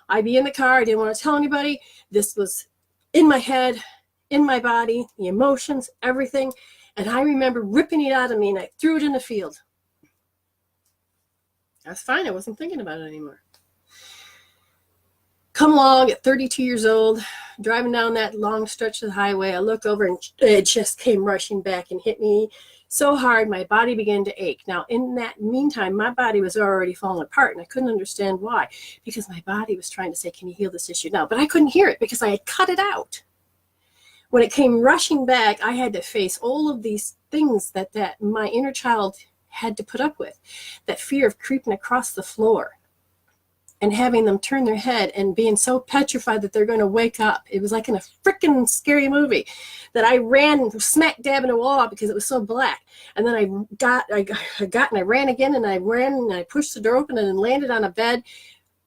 I'd be in the car. I didn't want to tell anybody. This was in my head, in my body, the emotions, everything. And I remember ripping it out of me, and I threw it in the field. That's fine. I wasn't thinking about it anymore. Come along at 32 years old, driving down that long stretch of the highway. I look over, and it just came rushing back and hit me so hard, my body began to ache. Now, in that meantime, my body was already falling apart, and I couldn't understand why, because my body was trying to say, can you heal this issue now? But I couldn't hear it because I had cut it out. When it came rushing back, I had to face all of these things that my inner child had to put up with. That fear of creeping across the floor and having them turn their head and being so petrified that they're going to wake up. It was like in a freaking scary movie that I ran smack dab in a wall because it was so black. And then I got and I ran again, and I ran and I pushed the door open and then landed on a bed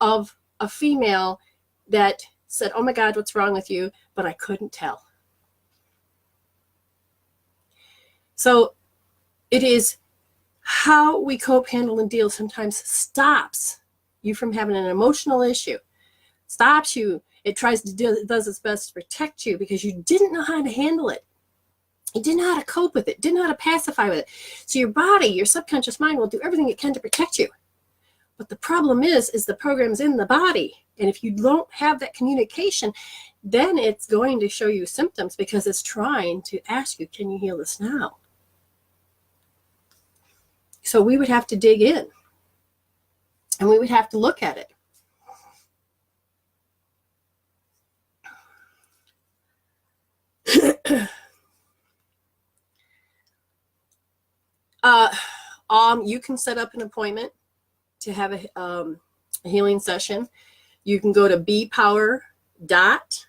of a female that said, oh my God, what's wrong with you? But I couldn't tell. So it is how we cope, handle, and deal sometimes stops you from having an emotional issue, stops you. It does its best to protect you because you didn't know how to handle it. You didn't know how to cope with it, didn't know how to pacify with it. So your body, your subconscious mind will do everything it can to protect you. But the problem is the program's in the body. And if you don't have that communication, then it's going to show you symptoms because it's trying to ask you, can you heal this now? So we would have to dig in. And we would have to look at it. You can set up an appointment to have a healing session. You can go to bpower dot,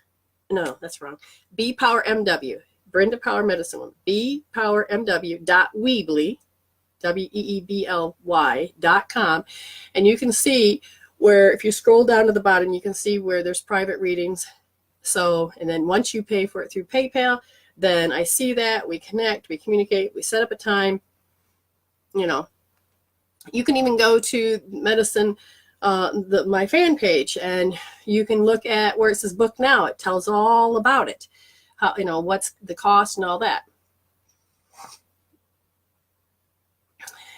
no, that's wrong. bpowermw, Brenda Power Medicine, bpowermw.weebly, weebly.com. And you can see where, if you scroll down to the bottom, you can see where there's private readings. So, and then once you pay for it through PayPal, then I see that, we connect, we communicate, we set up a time. You know, you can even go to medicine, my fan page, and you can look at where it says book now. It tells all about it, how, you know, what's the cost and all that.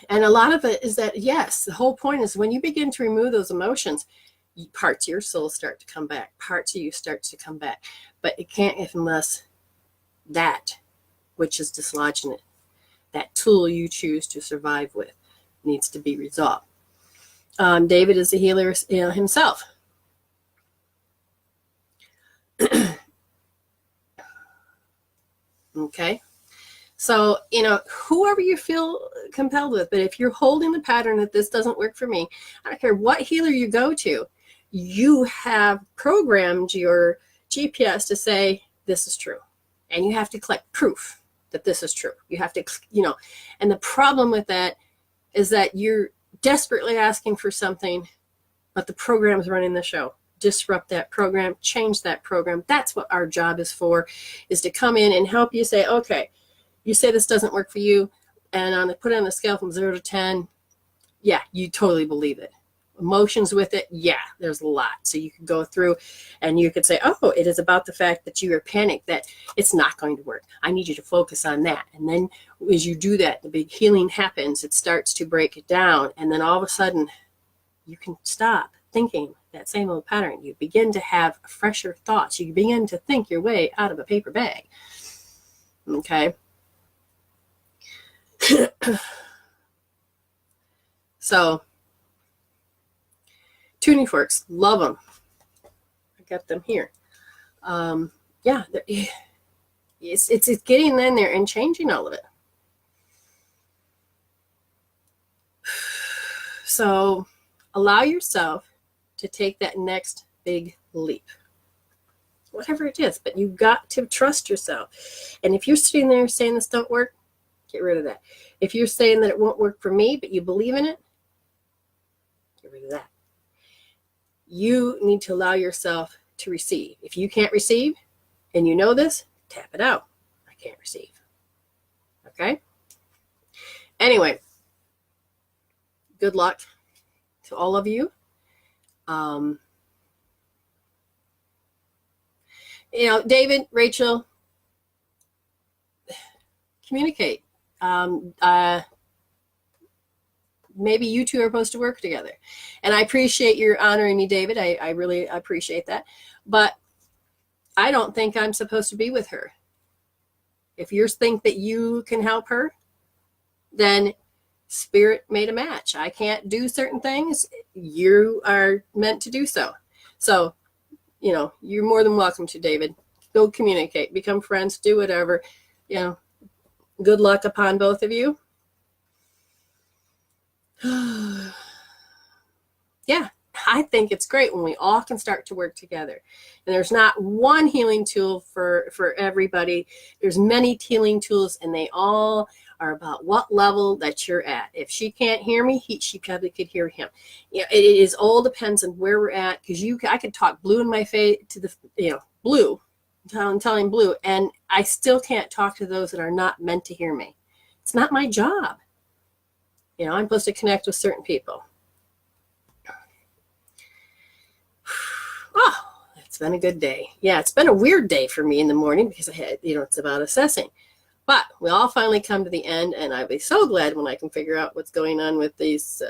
And a lot of it is that, yes, the whole point is when you begin to remove those emotions, parts of your soul start to come back, parts of you start to come back. But it can't unless that which is dislodging it, that tool you choose to survive with, needs to be resolved. David is a healer, himself. Okay. So, whoever you feel compelled with, but if you're holding the pattern that this doesn't work for me, I don't care what healer you go to, you have programmed your GPS to say this is true. And you have to collect proof that this is true. You have to, and the problem with that is that you're desperately asking for something, but the program's running the show. Disrupt that program, change that program. That's what our job is for, is to come in and help you say, okay, you say this doesn't work for you, and put it on a scale from 0 to 10, yeah, you totally believe it. Emotions with it, yeah, there's a lot. So you could go through and you could say, oh, it is about the fact that you are panicked, that it's not going to work. I need you to focus on that. And then as you do that, the big healing happens. It starts to break it down. And then all of a sudden, you can stop thinking that same old pattern. You begin to have fresher thoughts. You begin to think your way out of a paper bag. Okay? So, tuning forks, love them. I got them here. Yeah, it's getting in there and changing all of it. So, allow yourself to take that next big leap, whatever it is. But you've got to trust yourself. And if you're sitting there saying this don't work, get rid of that. If you're saying that it won't work for me, but you believe in it, get rid of that. You need to allow yourself to receive. If you can't receive, and you know this, tap it out. I can't receive. Okay? Anyway, good luck to all of you. David, Rachel, communicate. Maybe you two are supposed to work together. And I appreciate your honoring me, David. I really appreciate that. But I don't think I'm supposed to be with her. If you think that you can help her, then Spirit made a match. I can't do certain things. You are meant to do so. So, you're more than welcome to, David. Go communicate, become friends, do whatever. Good luck upon both of you. Yeah, I think it's great when we all can start to work together. And there's not one healing tool for everybody. There's many healing tools, and they all are about what level that you're at. If she can't hear me, she probably could hear him. It all depends on where we're at, because I could talk blue in my face to the blue, telling blue, and I still can't talk to those that are not meant to hear me. It's not my job. I'm supposed to connect with certain people. Oh, it's been a good day. Yeah, it's been a weird day for me in the morning because I had, it's about assessing. But we all finally come to the end, and I'll be so glad when I can figure out what's going on with these,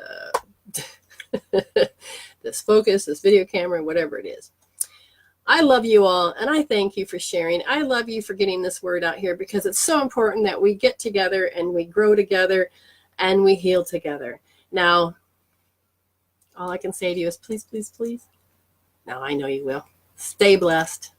this focus, this video camera, whatever it is. I love you all, and I thank you for sharing. I love you for getting this word out here, because it's so important that we get together and we grow together and we heal together. Now, all I can say to you is please, please, please. Now I know you will. Stay blessed.